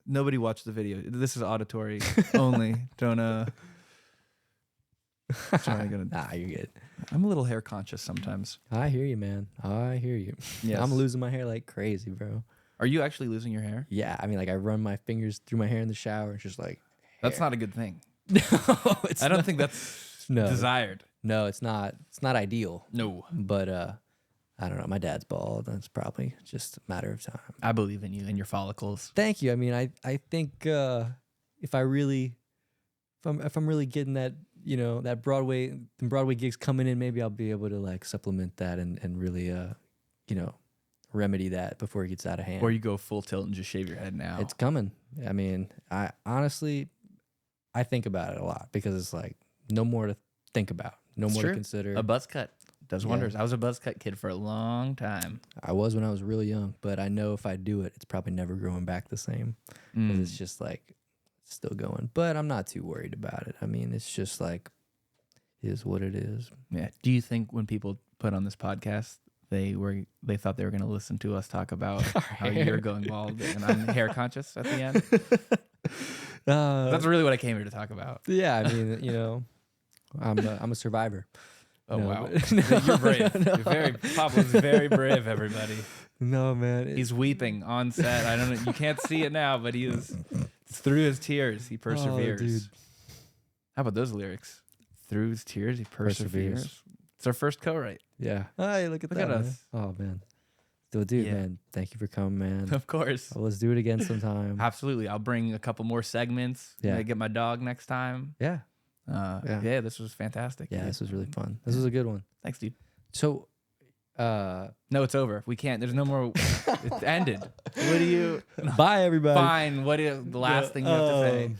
Nobody watched the video. This is auditory only. Don't Nah, you're good. I'm a little hair conscious sometimes. I hear you, man. I hear you. Yes. I'm losing my hair like crazy, bro. Are you actually losing your hair? Yeah, I mean, like I run my fingers through my hair in the shower. It's just like that's not a good thing. No, it's. I don't think that's desired. No, it's not. It's not ideal. No, but I don't know. My dad's bald. That's probably just a matter of time. I believe in you and your follicles. Thank you. I mean, I think if I'm really getting that that Broadway gigs coming in, maybe I'll be able to like supplement that and really remedy that before it gets out of hand. Or you go full tilt and just shave your head now. It's coming. I mean, I honestly think about it a lot because it's like no more to think about, no more to consider. A buzz cut does wonders. I was a buzz cut kid for a long time. I was when I was really young, but I know if I do it, it's probably never growing back the same. It's just like it's still going. But I'm not too worried about it. I mean, it's just like it is what it is. Yeah. Do you think when people put on this podcast, they thought they were going to listen to us talk about how you're going bald and I'm hair conscious at the end? That's really what I came here to talk about. Yeah, I mean, I'm a survivor. Oh wow, you're brave. No. Pablo's very brave. Everybody. No man, he's weeping on set. I don't know. You can't see it now, but he is. Through his tears, he perseveres. Oh, dude. How about those lyrics? Through his tears, he perseveres. It's our first co-write. Yeah. Hey, look at us. Oh man, Dude, man, thank you for coming, man. Of course. Well, let's do it again sometime. Absolutely. I'll bring a couple more segments. Yeah. Maybe get my dog next time. Yeah. Yeah, this was fantastic. Yeah, this was really fun. This was a good one. Thanks, dude. So, No, it's over. We can't. There's no more. It's ended. What do you? bye, everybody. Fine. What is the last thing you have to say?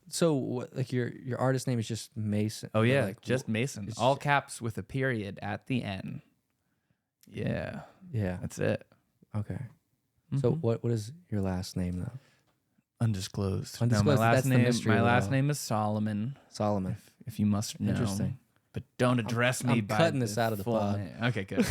So, like your artist name is just Mason? Oh, or yeah. like, Just Mason. it's All caps with a period at the end. Yeah. Yeah. That's it. Okay. So, Mhm. what is your last name though? Undisclosed. Undisclosed. No, my last That's the name. mystery My of it last all. name is Solomon. Solomon. If you must know. Interesting. But don't address me I'm by cutting this the out of the full pod. name. Okay, good.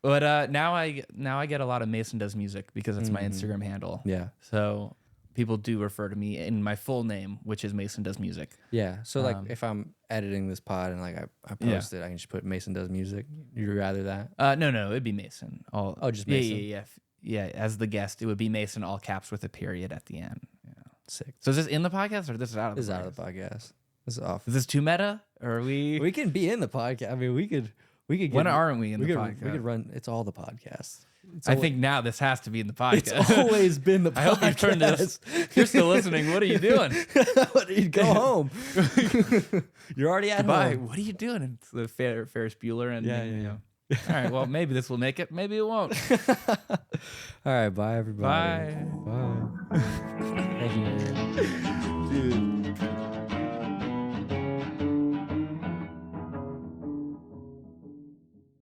But now I get a lot of Mason Does Music because it's my Instagram handle. Yeah. So people do refer to me in my full name, which is Mason Does Music. Yeah. So like if I'm editing this pod and like I post it, I can just put Mason Does Music. You'd rather that? No, it'd be Mason. Just Mason. Yeah. As the guest, it would be Mason, all caps with a period at the end. Yeah. Sick. So is this in the podcast or this is out of the This is podcast? out of the podcast. This is off. Is this too meta? Or are we? We can be in the podcast. I mean, we could get. When aren't we in the could, podcast? We could run. It's all the podcasts. I think now this has to be in the podcast. It's always been the podcast. I hope you've turned this. If you're still listening, what are you doing? Go home. You're already at Goodbye. home. What are you doing? It's the Ferris Bueller and Yeah. All right. Well, maybe this will make it. Maybe it won't. All right. Bye, everybody. Bye. Bye. Thank you, man. Dude.